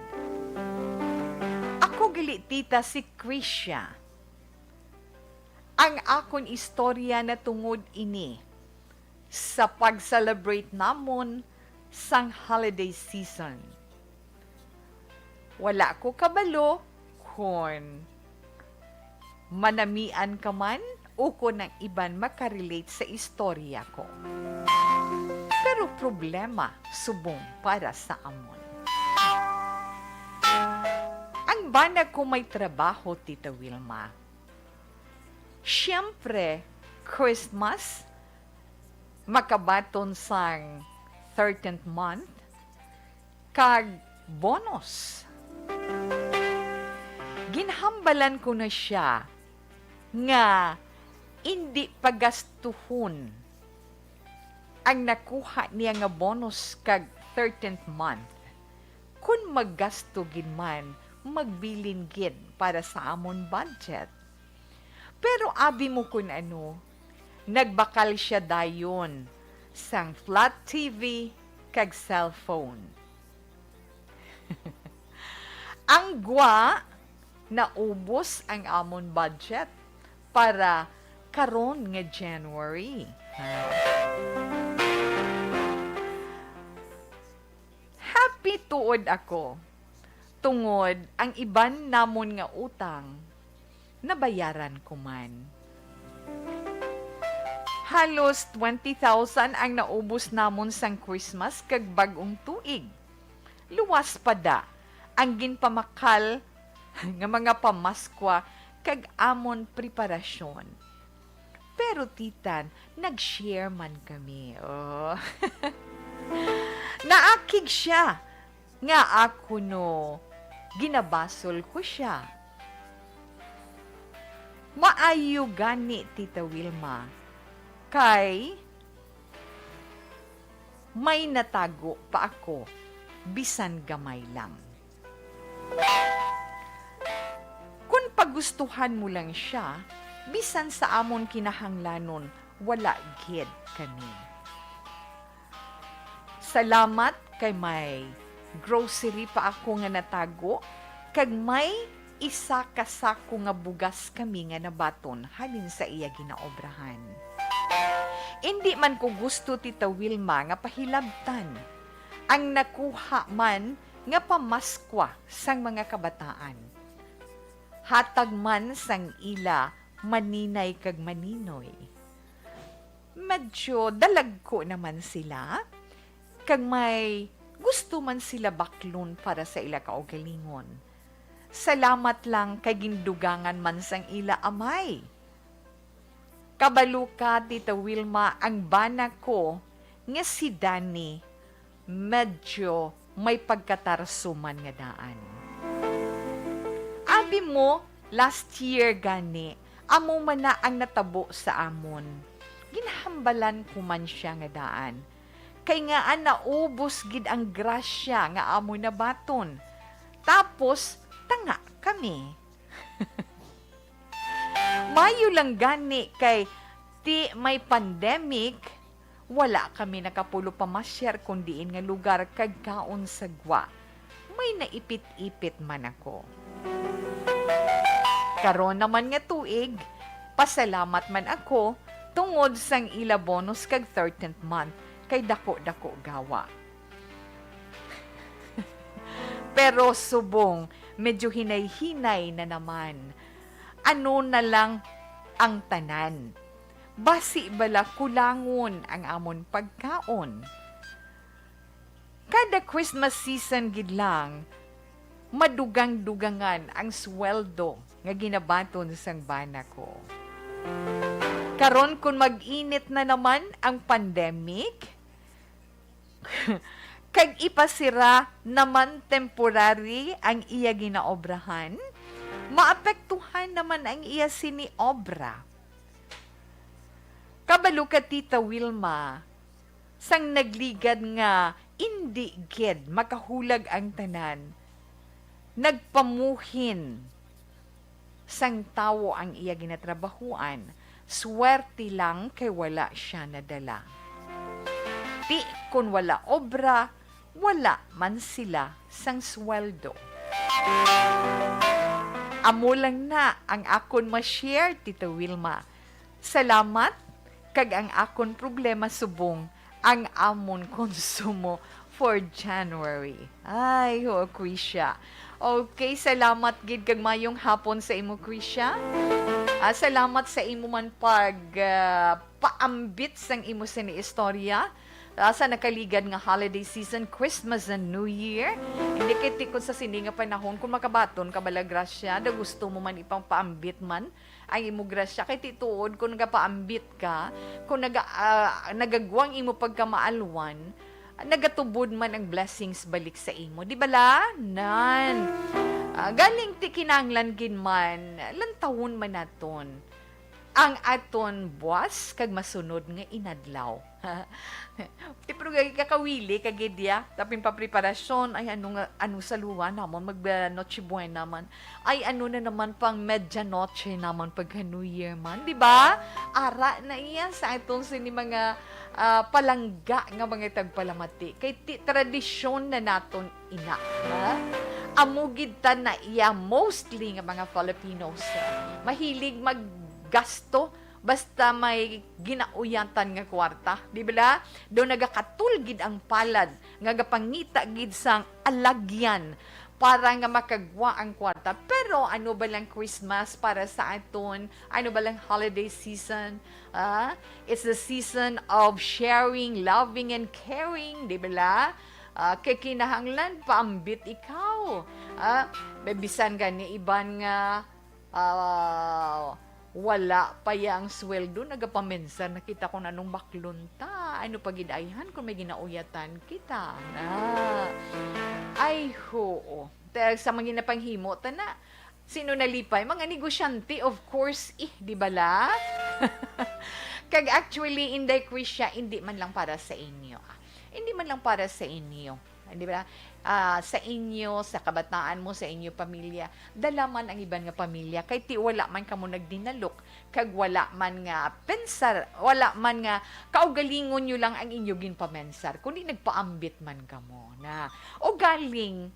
Ako gali tita si Krisha. Ang akon istorya na tungod ini sa pag-celebrate namon sang holiday season. Wala ko kabalo kung manamian ka man uko ng iban makarelate sa istorya ko. Pero problema subong para sa amon. Ang banag ko may trabaho, Tita Wilma. Siyempre, Christmas, makabaton sang 13th month, kag bonus. Ginhambalan ko na siya nga hindi pagastuhon ang nakuha niya nga bonus kag 13th month. Kung maggasto gid man, magbilin gid para sa amon budget. Pero abi mo kun ano, nagbakal siya dayon sang flat TV kag cellphone. Ang gwa, naubos ang amon budget para karon nga January. Happy tuod ako. Tungod ang iban namon nga utang, nabayaran ko man. Halos 20,000 ang naubos namon sang Christmas kag bag-ong tuig. Luwas pa da ang ginpamakal nga mga pamaskwa kag amon preparasyon. Pero titan, nag-share man kami. Oh. Naakig siya nga ako no, ginabasol ko siya. Maayo gani, Tita Wilma, kay may natago pa ako, bisan gamay lang. Kung pagustuhan mo lang siya, bisan sa amon kinahanglanon, wala gid kami. Salamat kay may grocery pa ako nga natago, kag may isa ka sako nga bugas kami nga nabaton halin sa iya ginaobrahan. Hindi man ko gusto, Tita Wilma, nga pahilabtan ang nakuha man nga pamaskwa sang mga kabataan. Hatag man sang ila maninay kag maninoy. Medyo dalagko naman sila, kag may gusto man sila baklon para sa ila kaugalingon. Salamat lang kay gindugangan man sang ila amay. Kabalo ka, Tita Wilma, ang bana ko nga si Danny, medyo may pagkatarsuman nga daan. Abi mo, last year gani, amo man na ang natabo sa amon. Ginhambalan ko man siya nga daan. Kay nga naubos gid ang grasya nga amo na baton. Tapos, tanga kami. Mayo lang gani kay ti may pandemic, wala kami nakapulo pamasyar kundiin nga lugar kag kaon sa gwa. May naipit-ipit man ako. Karon naman nga tuig, pasalamat man ako tungod sang ila bonus kag 13th month kay dako-dako gawa. Pero subong, medyo hinay-hinay na naman. Ano na lang ang tanan? Basi bala kulangon ang amon pagkaon. Kada Christmas season gid lang, madugang-dugangan ang sweldo nga ginabaton sang bana ko. Karon kung mag-init na naman ang pandemic, kag ipasira naman temporary ang iya ginaobrahan, maapektuhan naman ang iya siniobra. Kabalo ka, Tita Wilma, sang nagligad nga indi gid makahulag ang tanan, nagpamuhin sang tawo ang iya ginatrabahuan, swerte lang kay wala siya nadala. Di kun wala obra, wala man sila sang sweldo. Amo lang na ang akon ma-share, Tita Wilma. Salamat kag ang akon problema subong ang amon konsumo for January. Ay, ho, Krisha. Okay, salamat gid kag mayong hapon sa imo, Krisha. Salamat sa imo man pag paambit sang imo sini istorya sa nakaligad nga holiday season, Christmas and New Year. Hindi kiti ko sa sini nga panahon kung makabaton ka bala grasya, da gusto mo man ipang paambit man ang imo grasya kay tituod kung nagapaambit ka, kung nagagwang imo pagkamaalwan, nagatubod man ang blessings balik sa imo. Di bala? Nan. Galing ti kinanglan man, lantawon man naton ang aton buwas kag masunod nga inadlaw. Ti pero kakawili kagidya tapin pa preparasyon ay ano sa luwa namon mag Noche Buena naman. Ay ano na naman pang medianoche naman pag New Year man, di ba? Ara na iya sa atong sini mga palangga nga mga tagpalamati. Kay tradisyon na naton ina. Amugid ta na iya mostly nga mga Filipinos. Mahilig maggasto basta may ginauyantan nga kwarta. Di ba? Doon nagakatulgid ang palad nga gapangita gid sang alagyan para nga makagwa ang kwarta. Pero ano ba lang Christmas para sa aton? Ano ba lang holiday season? It's the season of sharing, loving, and caring. Di ba? Kay kinahanglan paambit ikaw. Bisan gani iban nga wala pa yang sweldo, nagapamensan, nakita ko na nung baklunta. Ano pa gidayhan kung may ginauyatan kita. Ay, hoo. Sa mga ginapanghimo, na sino nalipay? Mga negosyante, of course, di bala? Kag actually, inday Krisya, hindi man lang para sa inyo. Hindi man lang para sa inyo. Di ba? Sa inyo, sa kabataan mo, sa inyo pamilya, dalaman ang iban nga pamilya. Kay ti wala man kamo nagdinalok, kag wala man nga pensar, wala man nga kaugalingon nyo lang ang inyo ginpamensar, kundi nagpaambit man kamo na. O galing,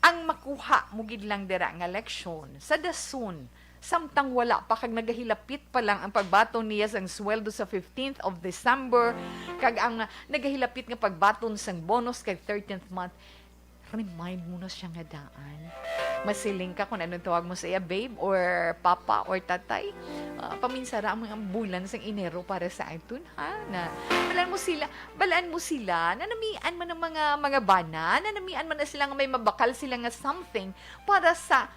ang makuha mo gid lang dira nga leksyon sa dason, samtang wala pa kag nagahilapit pa lang ang pagbaton niya sang sweldo sa 15th of December, kag ang nagahilapit nga pagbaton sang bonus kag 13th month, remind mo na siya nga daan. Masiling ka kung anong tawag mo sa iya, babe, or papa, or tatay. Paminsara ang mga bulan sang Enero para sa aton, ha? Na, balaan mo sila, nanamian man ng mga bana, nanamian man na sila nga may mabakal sila nga something para sa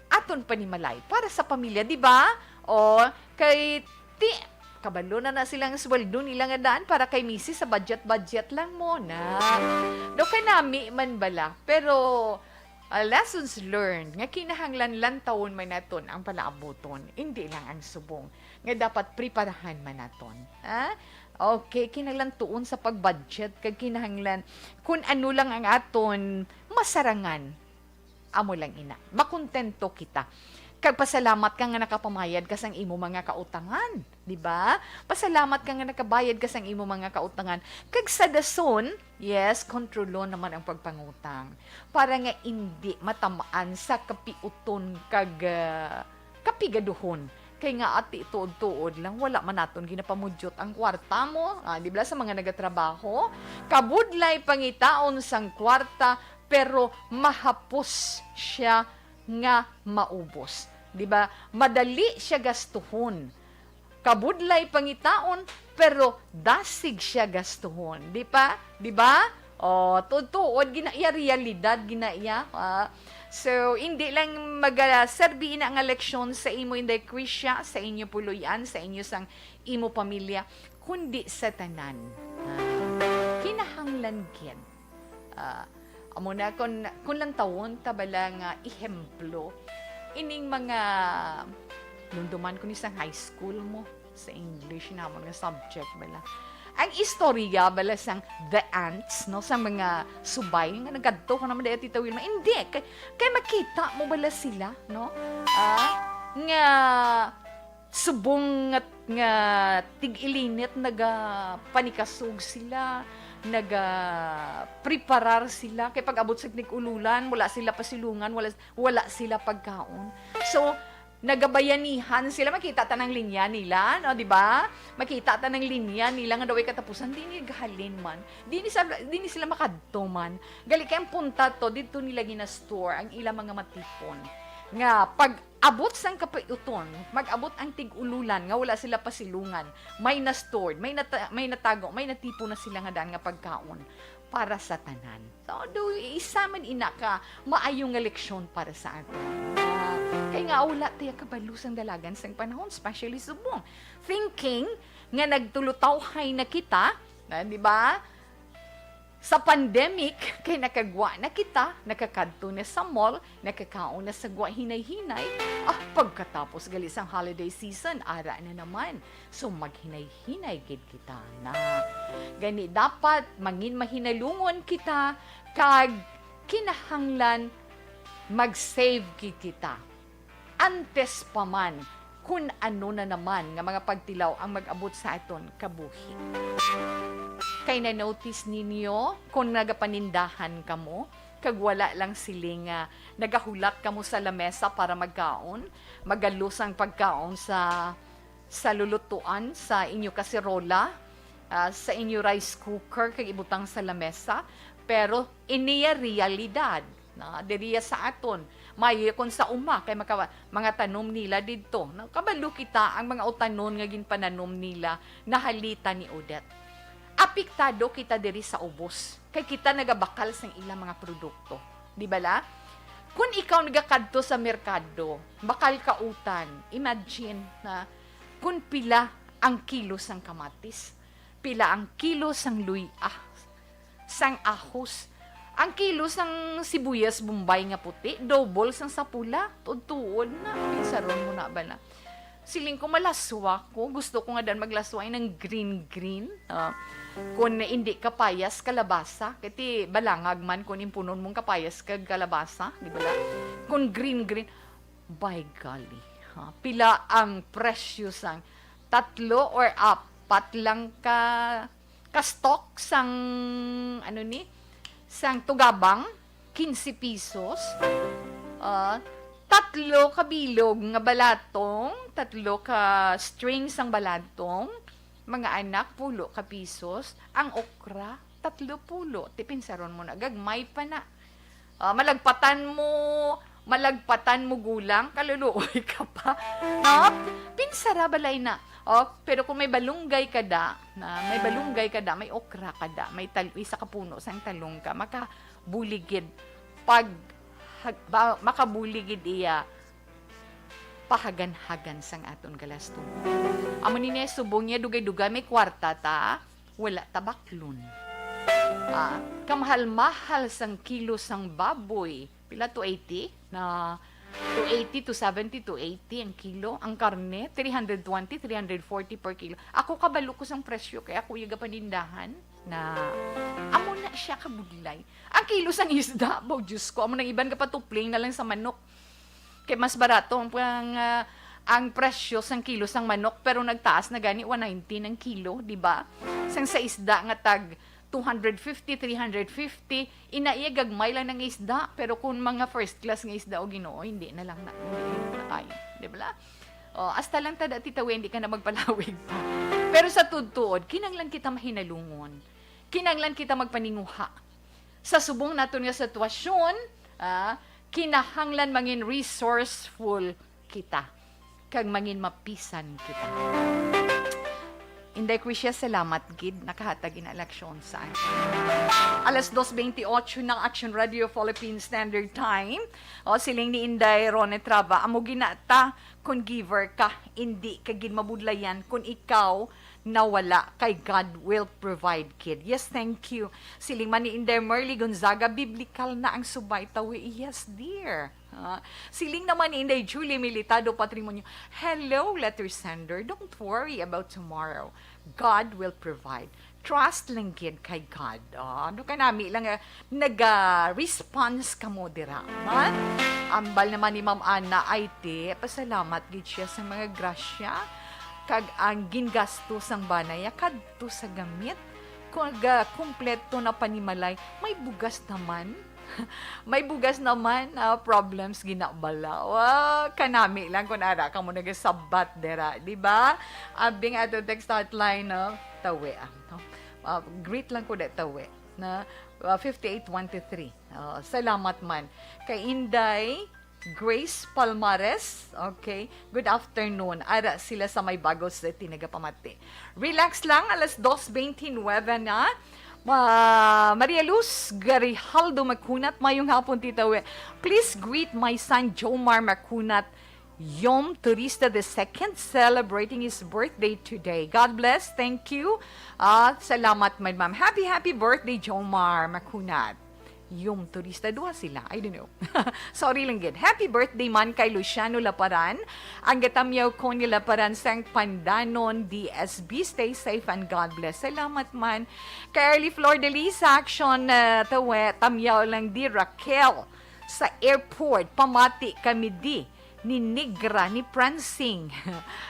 aton panimalay, para sa pamilya, di ba? O, kay kabalo na silang sweldo nila nga daan para kay misi sa budget lang mo na. Do kay nami man bala, pero lessons learned, nga kinahanglan lantawon man naton ang palaabuton, hindi lang ang subong. Nga dapat preparahan man naton. Okay, kinahanglan tuon sa pagbudget, kag kinahanglan kung ano lang ang aton masarangan. Amo lang ina. Makontento kita. Kag pasalamat ka nga nakapamayad ka sang imo mga kautangan, di ba? Pasalamat ka nga nakabayad ka sang imo mga kautangan. Kag sa dason, yes, kontrolon naman ang pagpangutang para nga hindi matamaan sa kapiuton kag kapigaduhon. Kay nga ati tuod-tuod lang, wala man naton ginapamudyot ang kwarta mo, di ba, sa mga nagatrabaho. Kabudlay pangitaon sang kwarta, pero mahapos siya nga maubos. Di ba? Madali siya gastuhon. Kabudlay pangitaon, pero dasig siya gastuhon. Di ba? Di ba? Tuod ginaiya realidad, ginaiya. So, hindi lang mag-serbi na nga leksyon sa imo inday Krisya, sa inyo puluyan, sa inyo sang imo pamilya, kundi sa tanan. Kinahanglan gid. Amo na kung lang tawon tabala nga ihemplo ining mga lunduman ko ni sa high school mo sa English na mga subject bala. Ang istorya bala sang the ants no sa mga subay nga nagadto ka naman dayto titawil hindi kay makita mo bala sila no nga subong nga tig-ilinit naga panikasog sila, naga-preparar sila kay pag abot sa ululan, wala sila pasilungan, wala sila pagkaon. So, nagabayanihan sila, makita ta ng linya nila, no, di ba? Makita ta ng linya nila nga daw ay katapusan, di ni gahalin man. Di ni sila makadto man. Gali kay ang punta to, dito nila gina-store ang ilang mga matipon. Nga, pag abot sang kapayuton, mag-abot ang tig-ululan nga wala sila pasilungan, may na-stored, may natago, may natipo na sila nga daan nga pagkaon para sa tanan. So, do isa man ina ka maayong nga leksyon para sa aton. Kaya nga wala tiya kabalusang dalagan sang panahon, especially subong. Thinking nga nagtulutawhay na kita, di ba? Sa pandemic, kay nakagwa na kita, nakakadto na sa mall, nakakaon na sa gwa hinay-hinay, pagkatapos galis ang holiday season, ara na naman. So, maghinay-hinay gid kita na. Gani, dapat mangin mahinalungon kita, kag kinahanglan mag-save gid kita. Antes pa man, kung ano na naman nga mga pagtilaw ang mag-abot sa aton kabuhi. Kay na-notice ninyo kung nagapanindahan kamo, kag wala lang siling nagahulat kamo sa lamesa para magkaon, magalus ang pagkaon sa lulutuan, sa inyo kasirola, sa inyo rice cooker, kag ibutang sa lamesa, pero iniya realidad, na diriya sa aton, mayo kon sa uma, kay mga tanom nila dito. Kabalo kita ang mga utanon nga ginpananom nila, nahalita ni Odette. Apektado kita diri sa ubos. Kay kita nagabakal sa ilang mga produkto. Di ba la? Kung ikaw nagakadto sa merkado, bakal kautan, imagine na kung pila ang kilo sang kamatis, pila ang kilo sang luya, sang ahos, ang kilo sang sibuyas Bombay nga puti, double sang sapula, tuod na, pinsaron mo na ba na? Siling ko malaswa ko, gusto ko nga dan maglasway ng green-green. Kung hindi kapayas, kalabasa. Kati balangag man kung impunon mong kapayas kag kalabasa. Di ba la? Kung green-green, by golly. Pila ang presyo sang 3 or 4 lang ka stock sang sang tugabang, 15 pesos. 3 ka bilog nga balatong, 3 ka strings ang balatong, mga anak, 10 ka pesos, ang okra, 30. Tipinsaron mo na, gagmay pa na. Malagpatan mo gulang, kaluluoy ka pa. No? Pinsara balay na. Pero kung may balunggay ka da, may okra ka da, may isa ka puno, sang talong ka, makabuligid makabuligid iya pahagan-hagan sang aton galaston. Amo ni subong niya dugay-dugay may kwarta ta, wala tabaklon. Kamahal-mahal sang kilo sang baboy, pila 280 na 280 to 70 to 80 ang kilo. Ang karne 320, 340 per kilo. Ako kabalo ko sang presyo kaya ako yaga panindahan na amo na siya kabudlay. Ang kilo sang isda, Diyos ko, amo nang iban ka patupling na lang sa manok. Kaya mas barato ang presyo sang kilo sang manok, pero nagtaas na gani 190 ng kilo, di ba? Sang sa isda nga tag 250, 350, inaiyagagmay lang ng isda, pero kung mga first class nga isda o Ginoo, hindi na lang na kaya, di ba? Hasta lang tada titawi, hindi ka na magpalawig pa. Pero sa tudtuod, kinanglan kita mahinalungon. Kinanglan kita magpaninguha. Sa subong naton nga sitwasyon, kinahanglan mangin resourceful kita. Kag mangin mapisan kita. Inday ko siya salamat, gid, nakahatag in eleksyon sa akin. 2:28 ng Action Radio Philippine Standard Time. Siling ni Inday Rone Traba, amo ginata kung giver ka, hindi ka gid mabudlayan kung ikaw nawala kay God will provide, kid. Yes, thank you. Siling man ni Inday Merly Gonzaga, biblical na ang subay tawi. Yes, dear. Siling naman ni Inday Julie Militado Patrimonio, hello, letter sender, don't worry about tomorrow. God will provide. Trust lang gid kay God. Ano ka nami lang nag-response ka mo dira. Ambal naman ni Ma'am Ana IT, pasalamat gid siya sa mga grasya kag ang gingasto sang banay kadto sa gamit. Kung kumpleto na panimalay, may bugas naman. May bugas naman, problems ginabala. Kanami lang kung ara ka mo nagasabat dera, di ba? Abing ato text hotline tawe. Greet lang ko da tawe na 58123. Salamat man kay Inday Grace Palmares. Okay. Good afternoon. Ara sila sa may Bagos City, nagapamati. Relax lang, alas 2:29 na. Maria Luz Garijaldo Macunat, mayong hapon, Tita We. Please greet my son Jomar Macunat, Yom Turista II, celebrating his birthday today. God bless. Thank you. Salamat, my ma'am. Happy birthday, Jomar Macunat. Yung turista, dua sila. I don't know. Sorry lang gid. Happy birthday man kay Luciano Laparan. Ang gatamyaw ko ni Laparan sang Pandanon DSB. Stay safe and God bless. Salamat man. Kay Early Flor de Lisa, action tamyaw lang di Raquel sa airport. Pamati kami di ni Nigra, ni Prancing.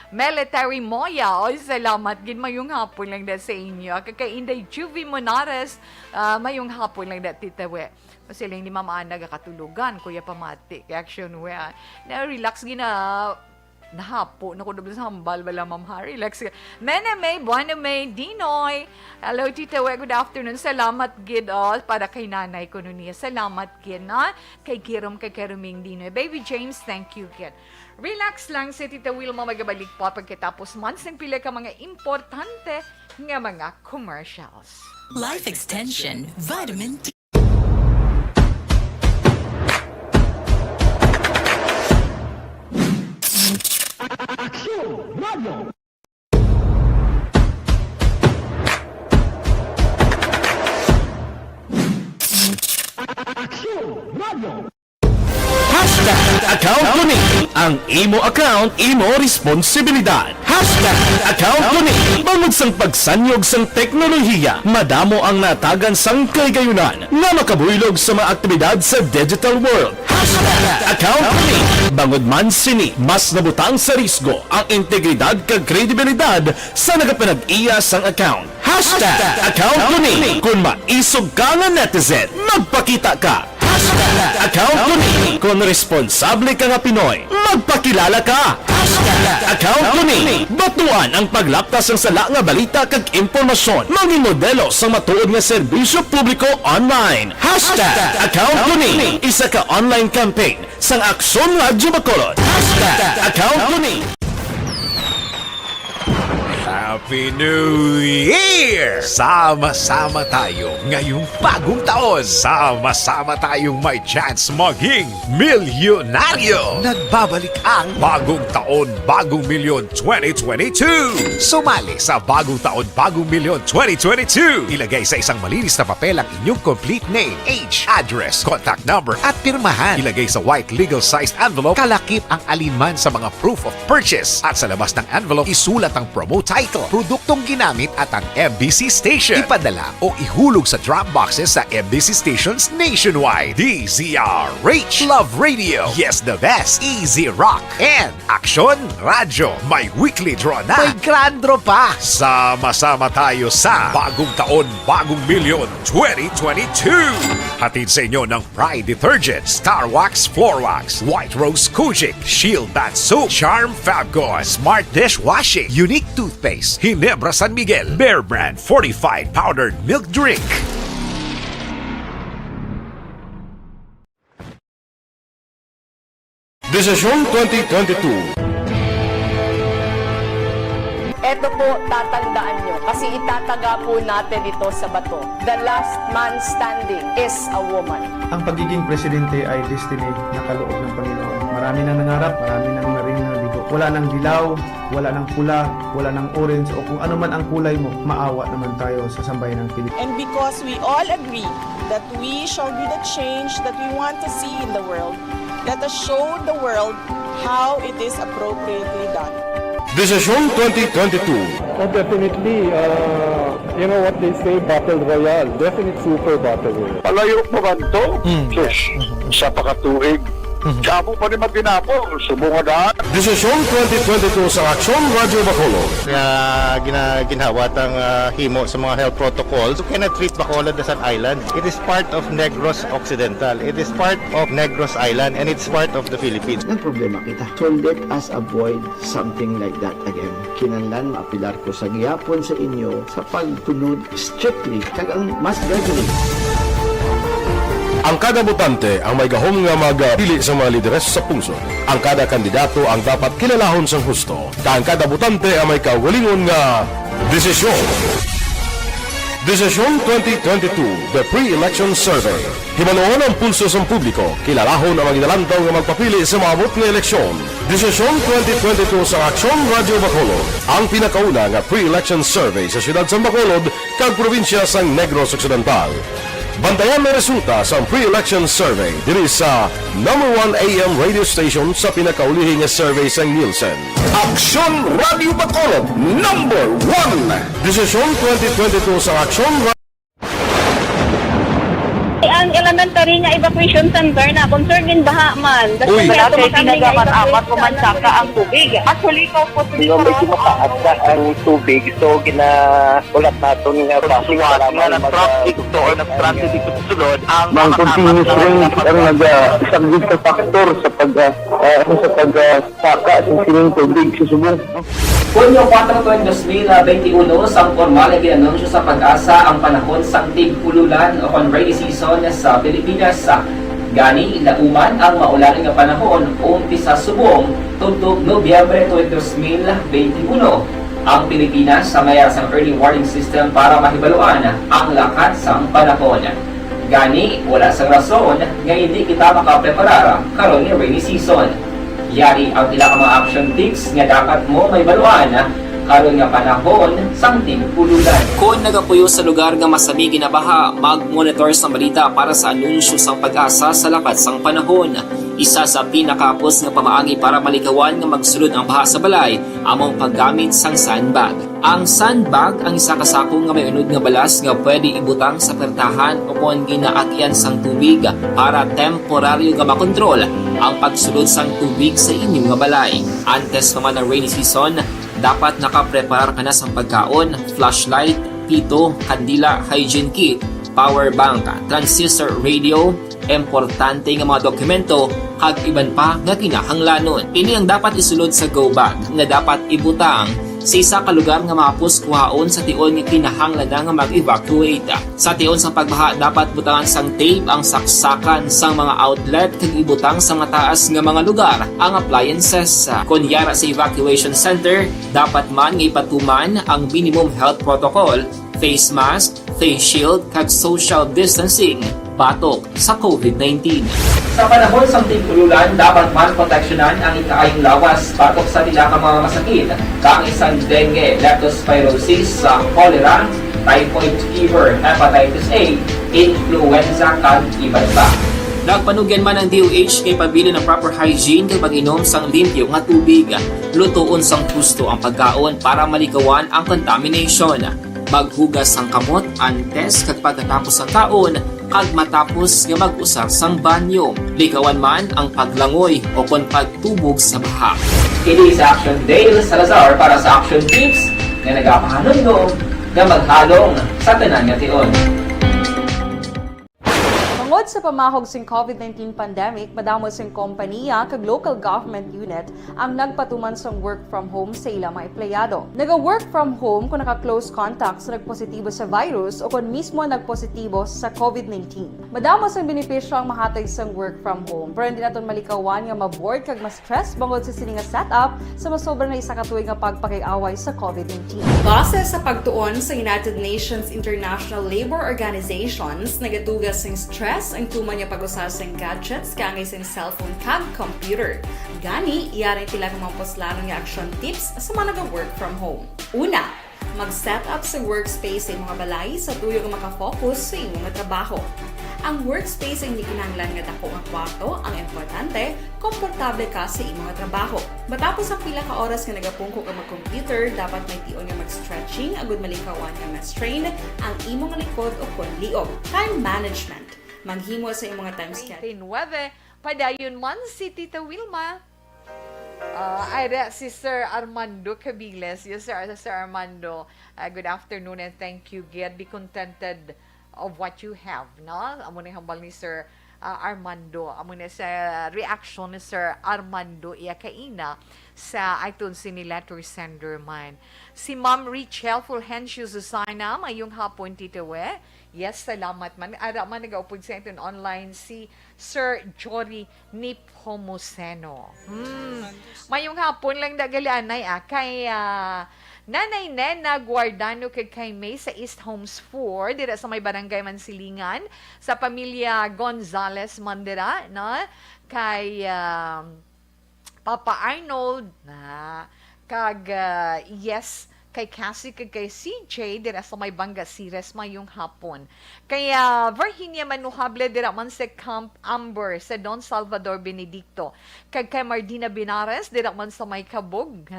Military Moya. Oy, salamat. Gin mayong hapon lang da sa inyo. Kay Inday Juvie Monares, mayong hapon lang da, Tita We. Kasi lang ni Mama Ana katulugan, Kuya Pamati. Kaya action we. Na-relax gina. Nahapo na ko doon sa hambal bala Ma'am Harry. Relax. Mena May, Buana May, Dinoy. Hello, Tita We. Good afternoon. Salamat, gid. Para kay nanay ko nun niya. Salamat, gid. Kay Kirom, kay Keruming Dinoy. Baby James, thank you, gid. Relax lang si Tita Wilma magabalik po pagkatapos months ng pila ka mga importante nga mga commercials. Life Extension Vitamin D. Hashtag account kuning. Ang imo account, imo responsibilidad. Hashtag account kuning. Bangod sang pagsanyog sang teknolohiya, madamo ang natagan sang kaygayunan nga makabuylog sa mga aktibidad sa digital world. Hashtag account kuning. Bangod man sini, mas nabutang sa risgo ang integridad kag kredibilidad sa nagapanag-iya sang account. Hashtag account kuning. Kung maisog ka nga netizen, magpakita ka. Hashtag account kuning. Kung responsable ka nga Pinoy, magpakilala ka. Hashtag account kuning. Batuan ang paglaptas ng sala nga balita kag impormasyon. Manging modelo sa matuod nga serbisyo publiko online. Hashtag account kuning. Isa ka online campaign sang Aksyon Radyo Bacolod. Hashtag account kuning. Happy New Year! Sama-sama tayo ngayong bagong taon. Sama-sama tayong may chance maging milyonaryo. Nagbabalik ang Bagong Taon, Bagong Milyon 2022. Sumali sa Bagong Taon, Bagong Milyon 2022. Ilagay sa isang malinis na papel ang inyong complete name, age, address, contact number at pirmahan. Ilagay sa white legal-sized envelope, kalakip ang alinman sa mga proof of purchase. At sa labas ng envelope, isulat ang promo title, produktong ginamit at ang MBC station. Ipadala o ihulog sa drop boxes sa MBC stations nationwide. DZRH, Love Radio, Yes the Best, Easy Rock, and Aksyon Radyo. May weekly draw na. May grand draw pa. Sama-sama tayo sa Bagong Taon, Bagong Milyon 2022. Hatid sa inyo ng Pride Detergent, Star Wax Floor Wax, White Rose Kojic, Shield Bath Soap, Charm Fabgone, Smart Dishwashing, Unique Toothpaste, Ginebra San Miguel, Bear Brand Fortified Powdered Milk Drink. Desisyon 2022. Ito po, tatandaan nyo, kasi itataga po natin ito sa bato. The last man standing is a woman. Ang pagiging presidente ay destiny na kaloob ng Panginoon. Marami nang nangarap, marami nang narinig na bigo. Wala nang dilaw, wala nang pula, wala nang orange, o kung ano man ang kulay mo, maawa naman tayo sa sambayan ng Pilipinas. And because we all agree that we shall be the change that we want to see in the world, let us show the world how it is appropriately done. Desisyon 2022. Definitely, you know what they say, Battle Royale. Definite super Battle Royale. Palayo mo ba ito? Yes. Sa pakatuig. Kapo pa rin magdinapo. Subungadaan. Desisyon 2022 sa Aksyon Radyo Bacolod. Kaya ginhawat ang himo sa mga health protocols. You cannot treat Bacolod as an island. It is part of Negros Occidental. It is part of Negros Island and it's part of the Philippines. Ang problema kita. So let us avoid something like that again. Kinahanglan maapilar ko sa gihapon sa inyo sa pagtunod strictly kag ang mas gradually. Ang kada botante ang may gahom nga magpili sa mga lideres sa pungsod. Ang kada kandidato ang dapat kilalahon sang husto. Ang kada botante ang may kaugalingon nga desisyon. Desisyon 2022, the pre-election survey. Himanuon ang pulso sa publiko, kilalahon ang maginalantaw nga magpapili sa maabot nga eleksyon. Desisyon 2022 sa Aksyon Radio Bacolod, ang pinakauna nga pre-election survey sa siyudad sa Bacolod kag probinsya sa Negros Occidental. Bantayan ang resulta sa pre-election survey diri sa #1 AM radio station sa pinakaulihing nga survey sa Nielsen. Aksyon Radio Bacolod, #1. Desisyon 2022 sa Aksyon Radio. Ang elementary nga evacuation center na concern din baha man. Uy, kaya dati ginagamat-amat kumansaka ang tubig. Actually, ikaw po Medyo mataas na ang tubig. So, ulat natin nga pasiwala nga ng traffic to or ng-traffic dito sa sulod. Ang continuous range ang nag-isaglit sa factor sa pagsaka sa sining tubig sa subong. Hunyo 4, 2021, sang formal ay ginanunsyo sa Pag-asa ang panahon sang tig-ululan o rainy season sa Pilipinas. Gani, lauman ang maulaling nga panahon umpisa subong tuntog Nobyembre 2021. Ang Pilipinas sa mayar sang early warning system para mahibaluan ang lakat sang panahon. Gani, wala sang rason nga hindi kita makapreparar karon nga rainy season. Yari ang pila ka mga action tips nga dapat mo may baluan karon nga panahon sang tig-ululan. Kung nagapuyo sa lugar nga masabi ginabaha, mag-monitor sa balita para sa anunsyo sang Pag-asa sa lakat sang panahon. Isa sa pinakapos nga pamaagi para malikawan nga magsulod ang baha sa balay, among paggamit sang sandbag. Ang sandbag ang isa ka sako nga may unod nga balas nga pwede ibutang sa pertahan o kung ginaagyan sang tubig para temporaryo nga makontrol ang pagsulod sang tubig sa inyong nga balay. Antes naman ng rainy season, dapat nakaprepare ka na sa pagkaon, flashlight, pito, kandila, hygiene kit, power bank, transistor radio, importante nga mga dokumento, kag iban pa nga kinahanglanon. Ini ang dapat isulod sa go bag nga dapat ibutang sa isa ka lugar nga mapus kuhaon sa tion nga kinahanglan nga mag-evacuate. Sa tion sa pagbaha dapat butangan sang tape ang saksakan sang mga outlet kag ibutang sa mga taas nga mga lugar ang appliances. Kunyara sa evacuation center, dapat man nga ipatuman ang minimum health protocol, face mask, face shield kag social distancing batok sa COVID-19. Sa panahon sa tig-ululan, dapat man proteksyonan ang ikaayong lawas batok sa tila ka mga masakit, kang isang dengue, leptospirosis, cholera, typhoid fever, hepatitis A, influenza, kag iban pa. Nagpanugyan man ang DOH kay pabili ng proper hygiene kay pag-inom sang limpyo nga tubig. Lutuon sang husto ang pagkaon para malikawan ang contamination. Maghugas sang kamot antes kag pagkatapos ang kaon kag matapos nga mag-usar sang banyo. Likawan man ang paglangoy o kon pagtubog sa baha. Kini sa Action Dale Salazar para sa Action Tips nga nagapahanundong nga maghalong sa tanan nga tion. Tungod sa pamahog sing COVID-19 pandemic, madamo sing kompanya kag local government unit ang nagpatuman sang work from home sa ilang mga empleyado. Naga-work from home kung naka-close contact sa nagpositibo sa virus o kung mismo nagpositibo sa COVID-19. Madamo sang benepisyo ang mahatag sang work from home, pero hindi naton malikawan nga ma-bored kag ma-stress bangod sa sini nga setup sa masobra na isa ka tuig nga pagpakiaway sa COVID-19. Base sa pagtuon sa United Nations International Labour Organizations, nagatugas sing stress ang tuman niya pag-usar sa gadgets kangay sa cellphone kag computer. Gani, iyaray tila ng mga poslanong nga action tips sa mga nag-work from home. Una, mag-set up sa workspace sa mga balay sa tuyo nga makafocus sa inyong trabaho. Ang workspace ay hindi kinahanglan nga dako nga kwarto, ang importante, komportable ka sa imong trabaho. Matapos ang pila ka oras nga nagapungko ka mag-computer, dapat may tion nga mag-stretching agud malikawan nga ma-strain ang imong likod o kon liog. Time management. Manghimo sa imong time schedule. 29, padayon man si Tita Wilma. Si Sir Armando Cabiles. Yes, Sir Armando. Good afternoon and thank you. God, be contented of what you have, no? Amo ni hambal ni Sir Armando. Amo ni sa reaction ni Sir Armando iya kaina sa iTunes ni letter sender man. Si Ma'am Rachel Fulgencio Susana, mayong hapon Tita We. Yes, salamat man. Ara man nag-upod sa ito online si Sir Jory Nepomuceno. Mayong hapon lang dagalanay kay Nanay Nena Guardano kay May sa East Homes 4 dira sa may barangay Mansilingan sa pamilya Gonzales Mandera na kay Papa Arnold na kag yes kay Cassie kag kay CJ dira sa may Banga Sires mayong hapon. Kaya Virginia Manuhable dira man sa Camp Amber sa Don Salvador Benedicto. Kag kay Mardina Binares dira man sa may Kabog.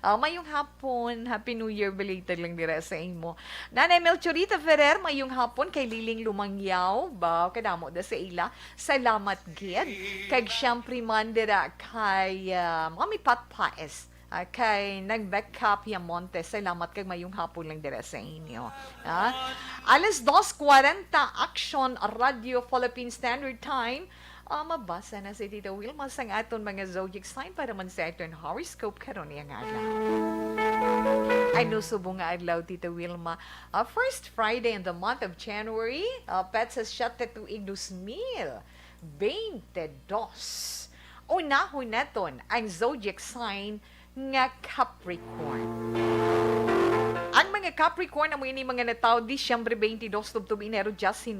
Mayong hapon, Happy New Year belated lang dira sa imo. Nanay Melchorita Ferrer mayong hapon kay Liling Lumangyaw, ba kadamo da sa ila. Salamat gid. Kag syempre man dira kay Mami Pat Paes. Kay nag-backup Yamonte. Salamat kag mayong hapon lang dire sa inyo. Alas 2:40 Action Radio Philippine Standard Time. Mabasa na si Tita Wilma sang aton mga zodiac sign para man sa aton horoscope karon yang adlaw. Ano subong nga adlaw Tita Wilma? First Friday in the month of January, pets sa siyate tuig 2022. Unahon naton ang zodiac sign nga Capricorn. Ang mga Capricorn amo ini mga nataw Disyembre 22 tubtub Enero 19.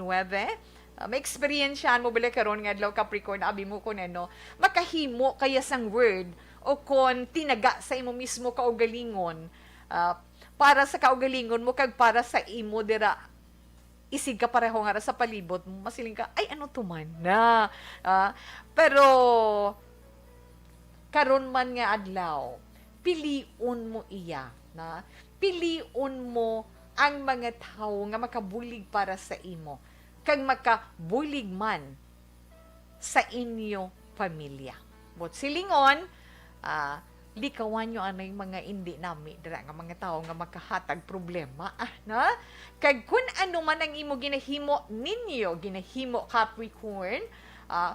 May eksperyensyahan mo bala karon nga adlaw Capricorn abi mo kun ano makahimo kaya sang word o kon tinaga sa imo mismo kaugalingon para sa kaugalingon mo kag para sa imo dira isig ka pareho nga sa palibot mo masiling ka ay ano to man na pero karon man nga adlaw piliun mo iya na piliun mo ang mga tao nga makabulig para sa imo kag makabulig man sa inyo pamilya. But silingon, likawan nyo anay mga hindi nami dira nga mga tao nga makahatag problema na kag kun ano man ang imo ginahimo ninyo ginahimo Capricorn,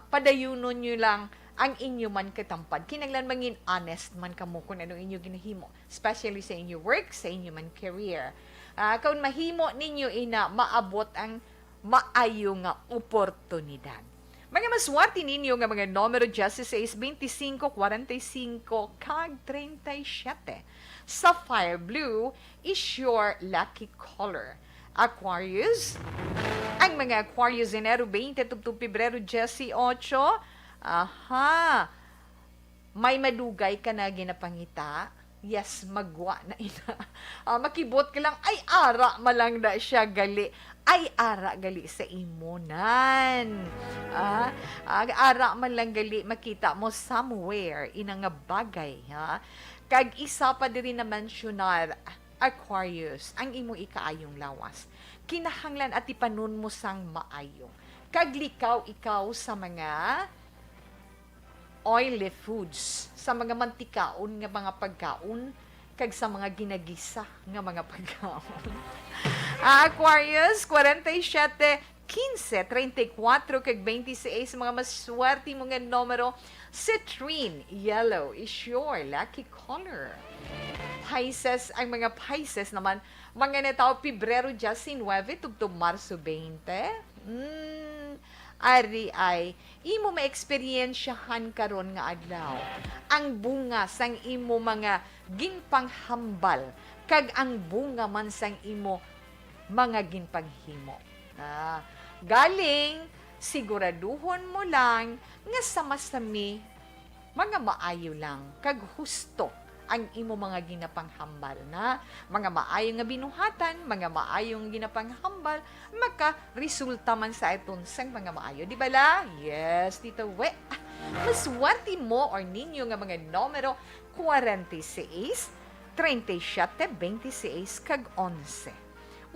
padayunon nyo lang ang inyo man katampad. Kinanglan mangin honest man kamo kung ano inyo ginahimo. Especially sa inyo work, sa inyo man career. Kung mahimo ninyo ina, maabot ang maayo nga oportunidad. Mga maswerte ninyo nga mga numero 16, 25, 45, kag 37. Sapphire blue is your lucky color. Aquarius, ang mga Aquarius Enero 20 to Pebrero 18, may madugay ka na ginapangita. Yes, magwa na ina. Makibot ka lang, ay ara malang na siya gali. Ay ara gali sa imunan. Ara man lang gali, makita mo somewhere ina nga bagay. Kag isa pa diri na mensionar, Aquarius, ang imo ikaayong lawas. Kinahanglan at ipanon mo sang maayo. Kag likaw ikaw sa mga oily foods, sa mga mantikaon nga mga pagkaon, kag sa mga ginagisa nga mga pagkaon. Aquarius, 47, 15, 34, kag 26, mga maswerte mga numero, citrine, yellow is your lucky color. Pisces, ang mga Pisces naman, mga nataw Pebrero 19, tubtub Marso 20, ari ay imo maeksperiensyahan karon nga adlaw ang bunga sang imo mga ginpanghambal kag ang bunga man sang imo mga ginpaghimo. Galing siguraduhon mo lang nga sama-sami mga maayo lang kag husto ang imo mga ginapanghambal na mga maayong nga binuhatan, mga maayong ginapanghambal, maka-resulta man sa iton sang mga maayo. Di ba la? Yes, Tita We. Maswerte mo or ninyo nga mga numero 46, 37, 26, kag 11.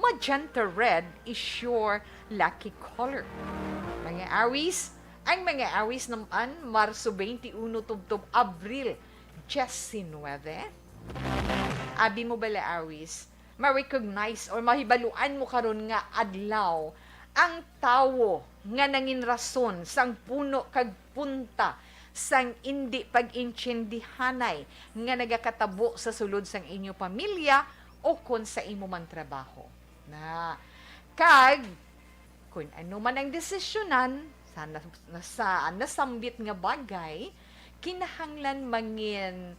Magenta red is your lucky color. Mga Aries, ang mga Aries naman, Marso 21, tubtob Abril 19. Abi mo bala Aries, ma-recognize or mahibaluan mo karon nga adlaw ang tawo nga nangin rason sang puno kag punta sang indi pag-intsindihanay nga nagakatabo sa sulod sang inyo pamilya o kon sa imo man trabaho. Na Kag, kung ano man ang desisyonan sa nasambit nga bagay, kinahanglan mangin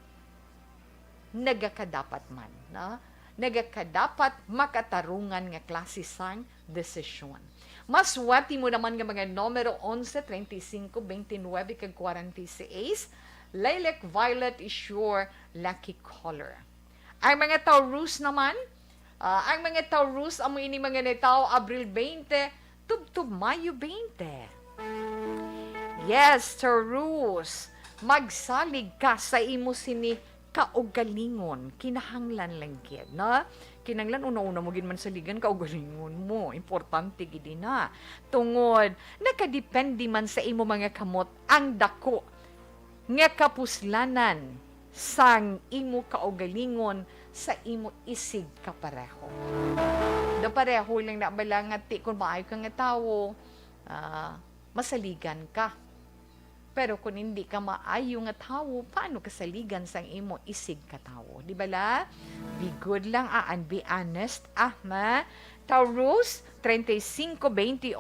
nagakadapat man. No? Nagakadapat makatarungan nga klase sang desisyon. Maswati mo naman nga mga numero 11, 35, 29, kag 46. Lilac violet is your lucky color. Ang mga Taurus naman, ang mga Taurus, amo ini mga netaw, Abril 20, tub Mayo 20. Yes, Taurus, magsalig ka sa imo sini kaugalingon, kinahanglan lang gid, na? Kinahanglan una-una mo gid man saligan kaugalingon mo, importante gid na. Tungod nakadepende man sa imo mga kamot ang dako nga kapuslanan sang imo kaugalingon sa imo isig kapareho. Da pareho lang na bala nga ti kung maayo ka nga tawo, masaligan ka. Pero kung hindi ka maayo nga tawo, paano ka saligan sang imo isig ka tawo? Di ba la? Be good lang and be honest. Taurus, 35-28,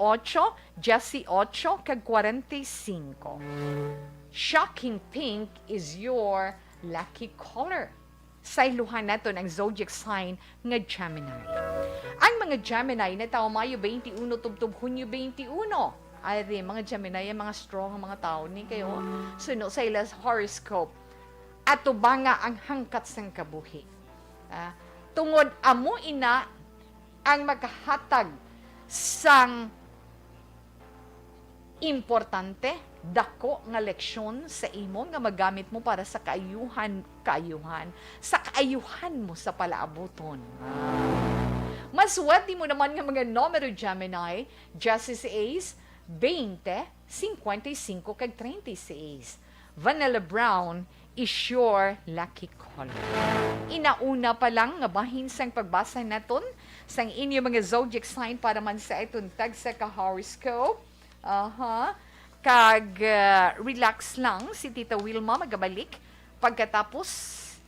Jesse 8, kag 45. Shocking pink is your lucky color. Sa iluhan nato ng zodiac sign nga Gemini. Ang mga Gemini na tao Mayo 21, tubtub Hunyo 21. Ay mga Gemini, mga strong mga tao ni kayo. Suno sa ilas horoscope. Ato ba nga ang hangkat sang kabuhi? Tungod amo ina ang maghatag sang importante, dako nga leksyon sa imo nga magamit mo para sa sa kaayuhan mo sa palaabuton. Maswati mo naman nga mga numero Gemini, Justice Ace, 20, 55, kag 36. Vanilla Brown is your lucky color. Inauna pa lang nga bahin sang pagbasa naton sang inyo mga zodiac sign para man sa itong tag sa ka-horoscope. Kag relax lang si Tita Wilma magabalik pagkatapos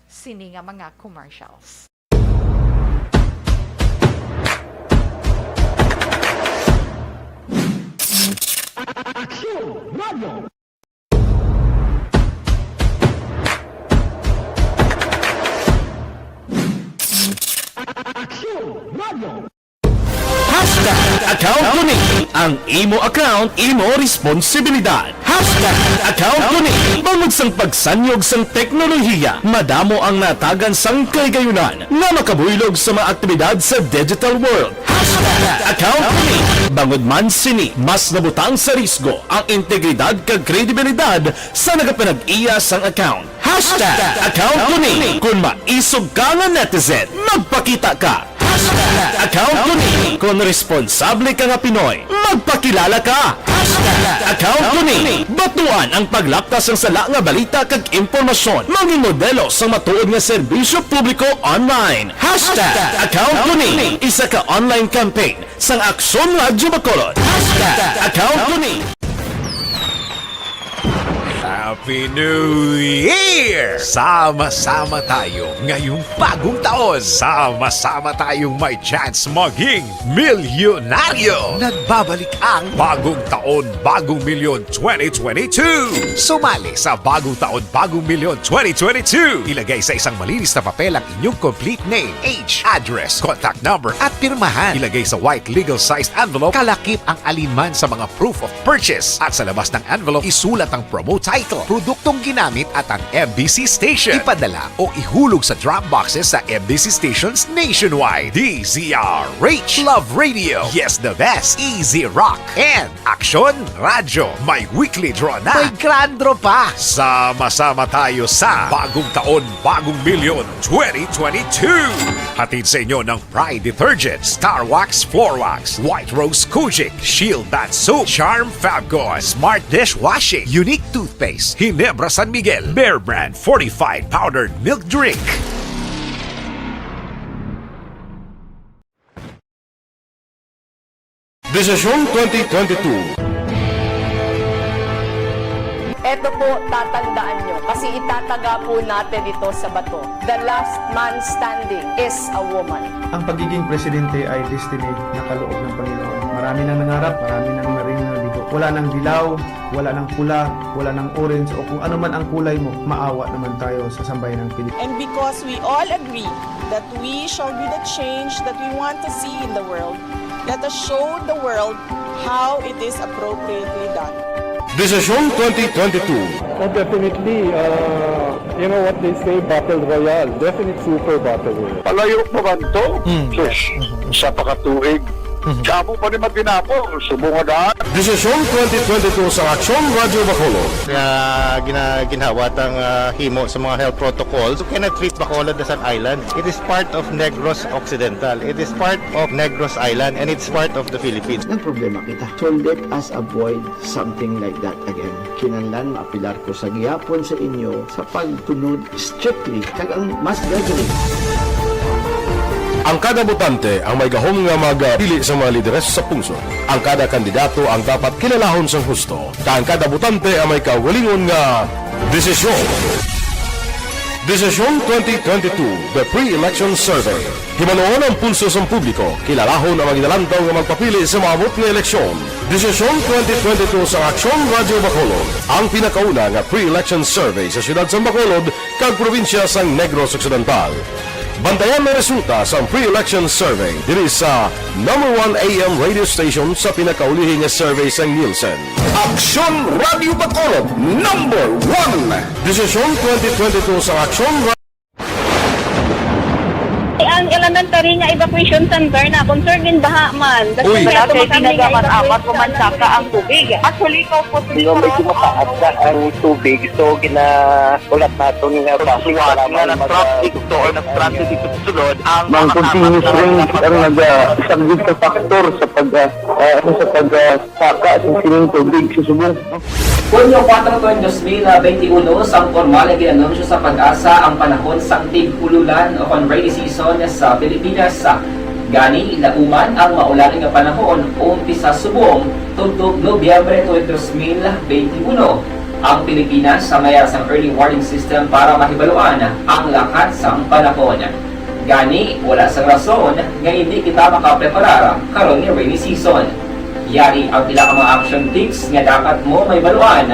sini nga mga commercials. Account kuning ang imo account, imo responsibilidad. Account kuning bangod sang pagsanyog sang teknolohiya, madamo ang natagan sang kaygayunan nga makabuylog sa mga aktibidad sa digital world. Account kuning bangod man sini mas nabutang sa risgo ang integridad kag kredibilidad sa nagapanag-iya sang account. Account kuning kung maisog ka nga netizen, magpakita ka. Account kuning kung responsable ka nga Pinoy, magpakilala ka. Account kuning batuan ang paglaptas ng sala nga balita kag impormasyon, maging modelo sa matuod nga serbisyo publiko online. Account kuning isa ka online campaign sang Aksyon Radyo Bacolod. Account kuning. Happy New Year! Sama-sama tayo ngayong bagong taon. Sama-sama tayong may chance maging milyonaryo. Nagbabalik ang Bagong Taon, Bagong Milyon 2022. Sumali sa Bagong Taon, Bagong Milyon 2022. Ilagay sa isang malinis na papel ang inyong complete name, age, address, contact number at pirmahan. Ilagay sa white legal-sized envelope, kalakip ang alinman sa mga proof of purchase. At sa labas ng envelope, isulat ang promo title, produktong ginamit at ang MBC station. Ipadala o ihulog sa drop boxes sa MBC stations nationwide. DZRH, Love Radio, Yes the Best, Easy Rock, and Aksyon Radyo. May weekly draw na. May grand draw pa. Sama-sama tayo sa Bagong Taon, Bagong Milyon 2022. Hatid sa inyo ng Pride Detergent, Star Wax Floor Wax, White Rose Kojic, Shield Bath Soap, Charm Fabgone, Smart Dishwashing, Unique Toothpaste, Ginebra San Miguel, Bear Brand Fortified Powdered Milk Drink. Desisyon 2022. Ito po, tatandaan nyo, kasi itataga po natin ito sa bato. The last man standing is a woman. Ang pagiging presidente ay destiny na kaloob ng Panginoon. Marami nang nangarap, marami nang naring nabigo. Wala nang dilaw, wala nang pula, wala nang orange, o kung ano man ang kulay mo, maawa naman tayo sa sambayan ng Pilipinas. And because we all agree that we shall be the change that we want to see in the world, let us show the world how it is appropriately done. Desisyon 2022. Oh, definitely, you know what they say, Battle Royale. Definite super Battle Royale. Palayo mo man to? Sus, sa pakatuig. Kamo pa rin magdinapo, subungan. Desisyon 2022 sa Aksyon Radio Bacolod. Kaya ginhawatang himo sa mga health protocols. You cannot treat Bacolod as an island. It is part of Negros Occidental. It is part of Negros Island and it's part of the Philippines. Ang problema kita. So let us avoid something like that again. Kinahanglan maapilar ko sa gihapon sa inyo sa pagtunod strictly kag ang mas gagaling. Ang kada botante ang may gahom nga magpili sa mga lideres sa pungsod. Ang kada kandidato ang dapat kilalahon sa husto. Ang kada botante ang may kaugalingon nga desisyon. Desisyon 2022, the pre-election survey. Himanuon ang pulso sa publiko. Kilalahon ang maginalantaw nga magpapili sa maabot nga eleksyon. Desisyon 2022 sa Aksyon Radio Bacolod. Ang pinakauna nga pre-election survey sa siyudad sa Bacolod kag probinsya sa Negros Occidental. Bantayan na resulta sa pre-election survey diri sa number 1 AM radio station sa pinakaulihi nga survey sa Nielsen. Aksyon Radio Bacolod, number 1! Desisyon 2022 sa Aksyon Radio. Ang elementary nga evacuation center na concern din baha man. Uy. Wala Kaya pinagamat-amat kumansaka ang tubig. Actually, ikaw po Hindi mo medyo mataas na ang tubig. So, ulat nato nga pasiwala nga ng traffic to or ng-traffic dito sa sulod. Ang continuous range ang nag-subject sa factor sa pagsaka sa sining tubig sa subong. Hunyo 4 2021, sang formal ay ginanunsyo sa Pag-asa ang panahon sang tig-ululan o rainy season sa Pilipinas. Gani, lauman ang maulaling nga panahon umpisa subong tuntog Nobyembre 2021. Ang Pilipinas sa mayar sang early warning system para mahibaluan ang lakat sang panahon. Gani, wala sang rason nga hindi kita makapreparar karon ni rainy season. Yari ang pila ka mga action tips nga dapat mo may baluan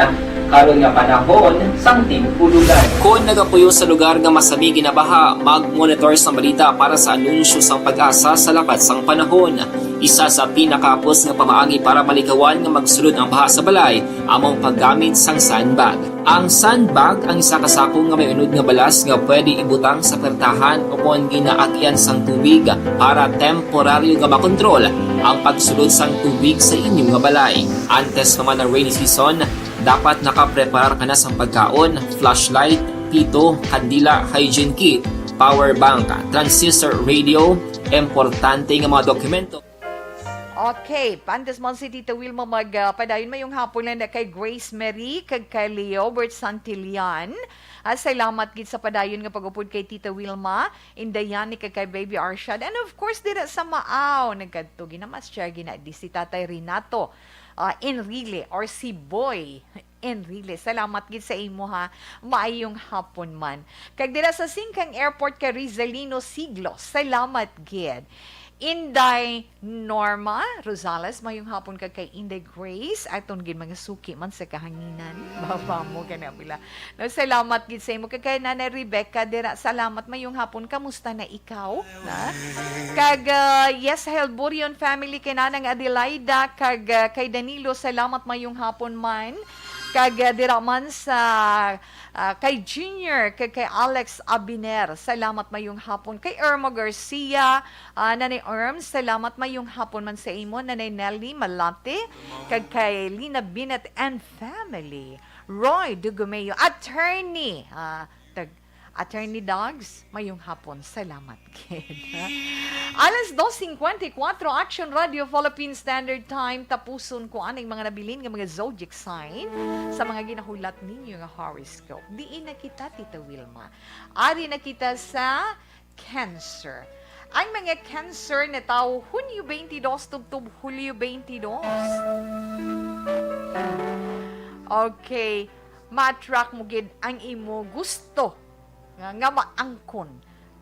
karon nga panahon sang tig-ululan. Kung nagapuyo sa lugar nga masabi ginabaha, mag-monitor sa balita para sa anunsyo sang Pag-asa sa lakat sang panahon. Isa sa pinakapos nga pamaagi para malikawan nga magsulod ang baha sa balay, among paggamit sang sandbag. Ang sandbag ang isa ka sako nga may unod nga balas nga pwede ibutang sa pertahan o kung ginaagyan sang tubig para temporaryo nga makontrol ang pagsulod sang tubig sa inyong nga balay. Antes naman ng rainy season, dapat nakaprepare ka na sa pagkaon, flashlight, pito, kandila, hygiene kit, power bank, transistor radio, importante nga mga dokumento. Okay, pantes man si Tita Wilma magpadayon mayong hapon na kay Grace Marie, kag kay Leo Bert Santillan. Salamat gid sa padayon nga pagupod kay Tita Wilma, Indayani kag kay Baby Arshad. And of course, dira sa Maaw, nagkadto ginamas siya ginadi si Tatay Renato Enrile or si Boy Enrile. Salamat gid sa imo ha. Maayong hapon man. Kag dira sa Singkang Airport kay Rizalino Siglos. Salamat gid. Inday Norma Rosales, mayong hapon ka kay Inday Grace. Aton gid mga suki man sa kahanginan. Baba mo ka na bila. No, salamat gid sa imo kay Nanay Rebecca dira. Salamat mayong hapon. Kamusta na ikaw? Na? Kag yes, Helburion family kay Nanang Adelaida kag kay Danilo. Salamat mayong hapon man. Kag dira man sa kay Junior, kay Alex Abiner, salamat mayong hapon. Kay Irma Garcia, Nanay Erms, salamat mayong hapon man sa imo. Nanay Nelly Malate, kag kay Lina Binet and family. Roy Dugumeo, attorney, Attorney Dogs, mayong hapon. Salamat, kid. Alas 2:54, Action Radio Philippine Standard Time. Tapuson ko aning mga nabilin ng mga zodiac sign sa mga ginahulat ninyo nga horoscope. Diin na kita, Tita Wilma. Ari na kita sa Cancer. Ang mga Cancer na tao, Hunyo 22 tubtub Hulyo 22. Okay. ma-attract mo gid ang imo gusto nga maangkon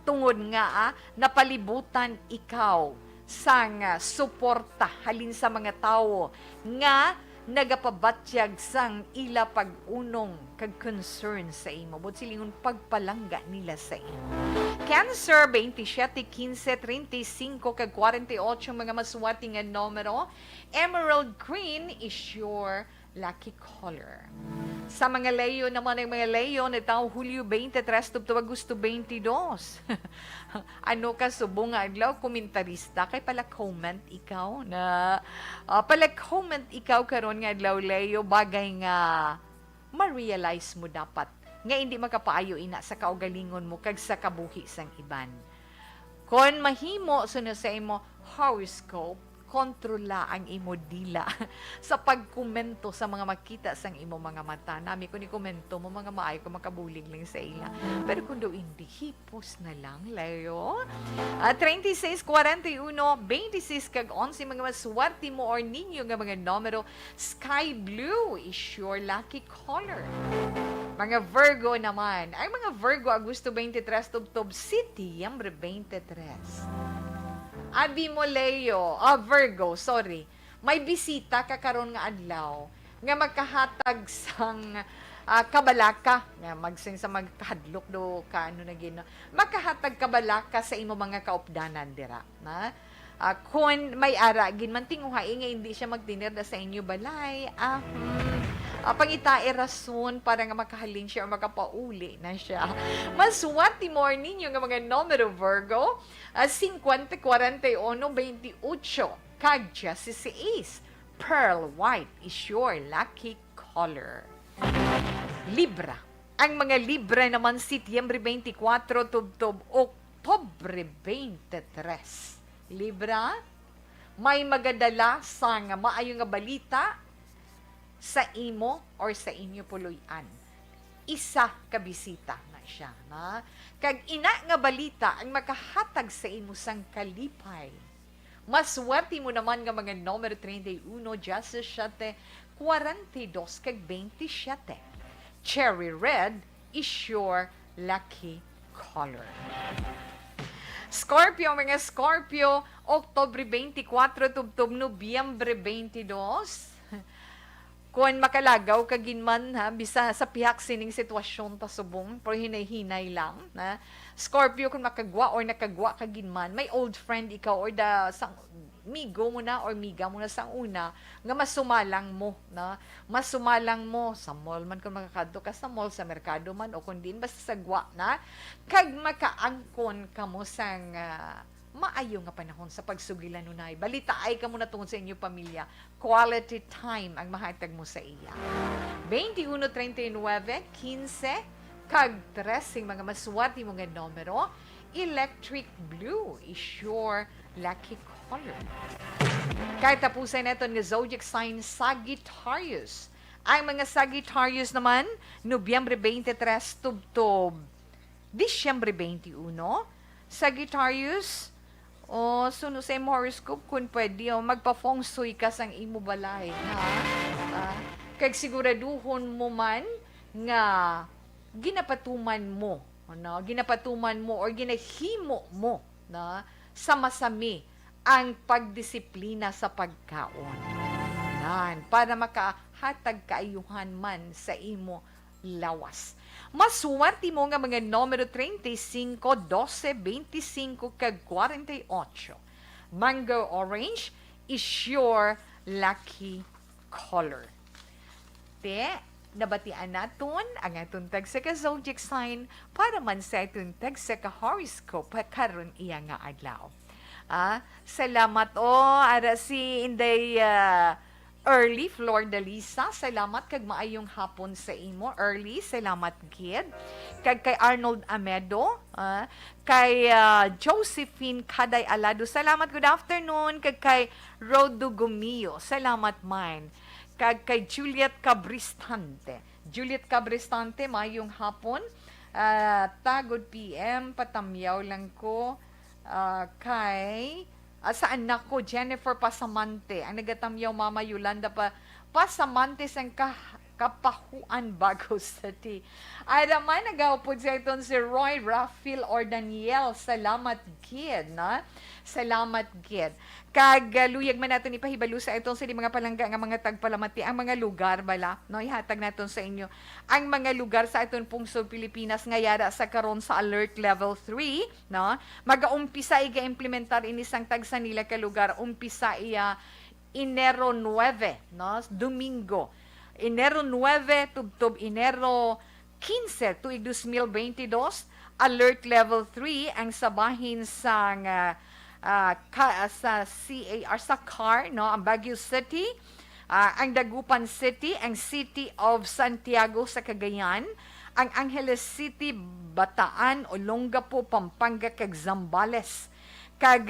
tungod nga napalibutan ikaw sang suporta halin sa mga tawo nga nagapabatyag sang ila pag-unong kag concern sa imo bud silingon pagpalangga nila sa imo. Cancer 27, 15, 35 kag 48 mga maswati nga numero. Emerald green is your lucky color. Sa mga Leo naman, ang mga Leo na taong Hulyo 23 to Agosto 22. Ano ka subong nga adlaw komentarista kay pala comment ikaw na pala comment ikaw karon nga adlaw Leo bagay nga ma-realize mo dapat nga hindi makapaayo ina sa kaugalingon mo kag sa kabuhi sang iban. Kon mahimo suno sa imo horoscope, kontrola ang imo dila sa pagkomento sa mga makita sang imo mga mata. Nami ko ni komento mo mga maayo ko makabulig lang sa ila. Pero kung daw hindi, hipos na lang, Leo. 36, 41, 26 kag 11 mga maswerte mo or ninyo nga mga numero. Sky blue is your lucky color. Mga Virgo naman. Ang mga Virgo, Agosto 23, Tubtob City, Yambre 23. Abi mo, Leo, Virgo, sorry. May bisita kakaroon nga adlaw nga magkahatag sang kabalaka nga magsing sa magkahadlok do kaano na gino. Magkahatag kabalaka sa imo mga kaupdanan dira, na kung may ara ginman tinguhay nga hindi siya magtinirda sa inyo balay. Pangitae rason para nga makahalin siya o makapauli na siya. Maswati morning yung mga numero Virgo, 50, 41, 28, kag 16. Pearl white is your lucky color. Libra. Ang mga Libra naman, Setyembre 24, Tubtob, Oktobre 23. Libra, may magadala sa nga maayong nga balita sa imo or sa inyo puloy-an. Isa ka bisita na siya. Na? Kag ina nga balita ang makahatag sa imo sang kalipay. Maswerte mo naman nga mga numero 31, 17, 42, kag 27. Cherry red is your lucky color. Scorpio, mga Scorpio, Oktobre 24, Tubtob, Nobyembre 22. Kung makalagaw kaginman ha bisa sa pihak sining sitwasyon ta subong pero hinay-hinay lang na Scorpio kung makagwa or nakagwa kaginman may old friend ikaw or da sang migo mo na or miga mo na sang una nga masumalang mo na masumalang mo sa mall man kung makakadto ka sa mall sa merkado man o kung din basta sa gwa na kag makaangkon kamo sang maayo nga panahon sa pagsugilan nunay. Balita ay ka muna tungod sa inyong pamilya. Quality time ang mahatag mo sa iya. 21, 39, 15, kag 13 mga maswerte mga numero. Electric blue is your lucky color. Kahit tapusin natin ng zodiac sign Sagittarius. Ang mga Sagittarius naman, Nobyembre 23, Tubtob, Disyembre 21. Sagittarius, suno sa imo horoscope kung pwede, magpa-feng shui ka sang imo balay, ha? Kag siguraduhon mo man nga ginapatuman mo, ginapatuman mo or ginahimo mo na sa masami ang pagdisiplina sa pagkaon. Para makahatag kaayuhan man sa imo lawas. Maswerte mo nga mga numero 35, 12, 25, kag 48. Mango orange is your lucky color. Nabatian naton ang atong tagsa ka zodiac sign para man sa atong tagsa ka horoscope karon iya nga adlaw. Salamat ara si Inday Early Flordalisa, salamat kag maayong hapon sa imo. Early, salamat gid. Kag kay Arnold Amedo, kay Josephine Kaday Alado, salamat, good afternoon. Kag kay Rodo Gumio, salamat man. Kag kay Juliet Cabristante. Juliet Cabristante, maayong hapon. Good PM, patamyaw lang ko. Kay sa anak ko, Jennifer Pasamante. Ang nagatamyaw Mama Yolanda Pasamante sang Kapahuan Bago City. Ay naman, nag-aupod sa iton si Roy, Rafael, or Daniel. Salamat, Gid, na? Salamat, Gid. Luyag man natin ipahibalo sa itong sa mga palangga nga mga tagpalamati, ang mga lugar, bala, no? Ihatag natin sa inyo. Ang mga lugar sa itong pungsod Pilipinas nga yara sa karon sa Alert Level 3, no? Mag-umpisa iga-implementar inisang tagsa nila ka lugar. Umpisa iya Enero 9, no? Domingo. Enero 9, tubtob Enero 15, tuig 2022, Alert Level 3 ang sabahin sa CAR, sa CAR, no? Ang Baguio City, ang Dagupan City, ang City of Santiago sa Cagayan, ang Angeles City, Bataan, Olongapo, Pampanga, kag Zambales, kag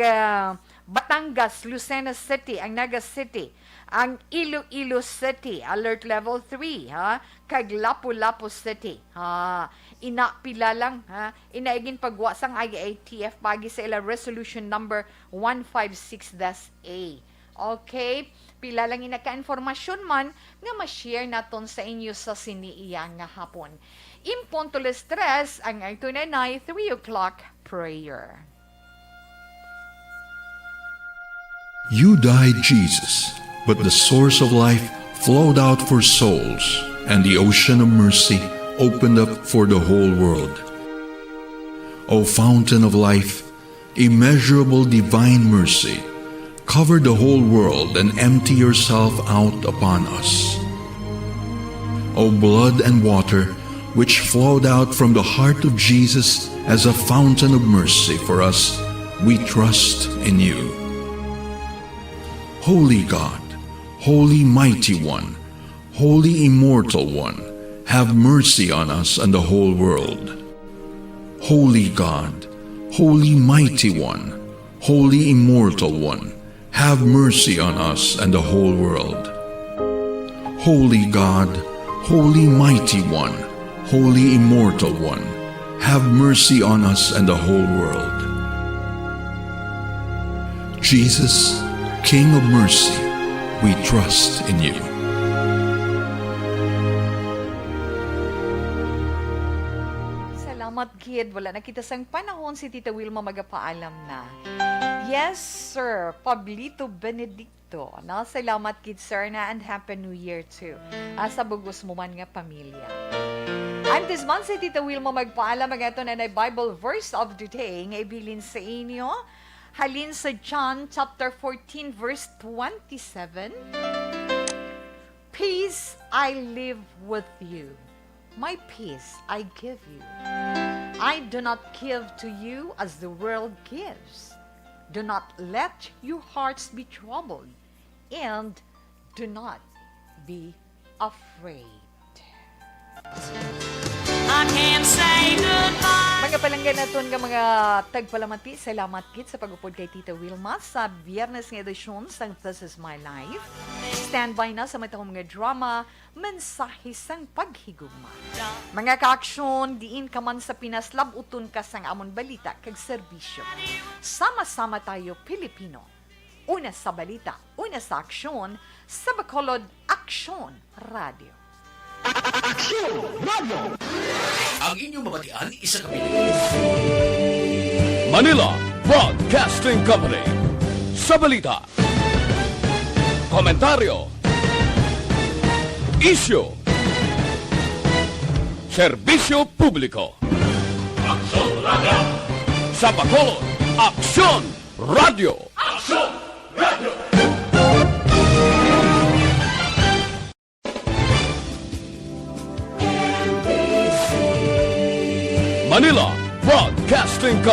Batangas, Lucena City, ang Naga City, ang Iloilo City, Alert Level 3, ha? Kag Lapu-Lapu City, ha? Inapila lang, ha? Inaigin pagwa sang IATF pagi sa ila resolution number 156-A. Okay? Pila lang inaka-informasyon man nga ma-share naton sa inyo sa siniiya nga hapon. Impunto les 3 ang ito na 3 o'clock prayer. You died, Jesus, but the source of life flowed out for souls, and the ocean of mercy opened up for the whole world. O fountain of life, immeasurable divine mercy, cover the whole world and empty yourself out upon us. O blood and water, which flowed out from the heart of Jesus as a fountain of mercy for us, we trust in you. Holy God, Holy Mighty One, Holy Immortal One, have mercy on us and the whole world. Holy God, Holy Mighty One, Holy Immortal One, have mercy on us and the whole world. Holy God, Holy Mighty One, Holy Immortal One, have mercy on us and the whole world. Jesus, King of mercy, we trust in you. Salamat, Gid. Wala na kita sang panahon si Tita Wilma magapaalam na. Yes, sir. Pablito Benedicto. No? Salamat, Gid, sir, na, and Happy New Year too. Sa bugos mo man nga pamilya. And this month si Tita Wilma magpaalam ang ito na Bible verse of the day nga ibilin sa inyo. Halin sa John chapter 14 verse 27. Peace I live with you. My peace I give you. I do not give to you as the world gives. Do not let your hearts be troubled, and do not be afraid. I can't say goodbye. Mga palanggan naton nga mga tagpalamati, salamat kit sa pag-upod kay Tita Wilma sa Biyernes nga edisyon sang This Is My Life. Standby na sa matahong mga drama, mensahe sang paghigugma. Mga kaaksyon, diin ka man sa Pinas, labuton ka sang amon balita kag serbisyo. Sama-sama tayo Pilipino. Una sa balita, una sa aksyon, sa Bacolod Aksyon Radio. Aksyon Radio! Ang inyong mabatian, isa kami. Manila Broadcasting Company. Sa balita, komentaryo, isyu, serbisyo publiko. Aksyon Radio! Sa Bacolod, Aksyon Radio! Aksyon Radio! Manila Broadcasting Company.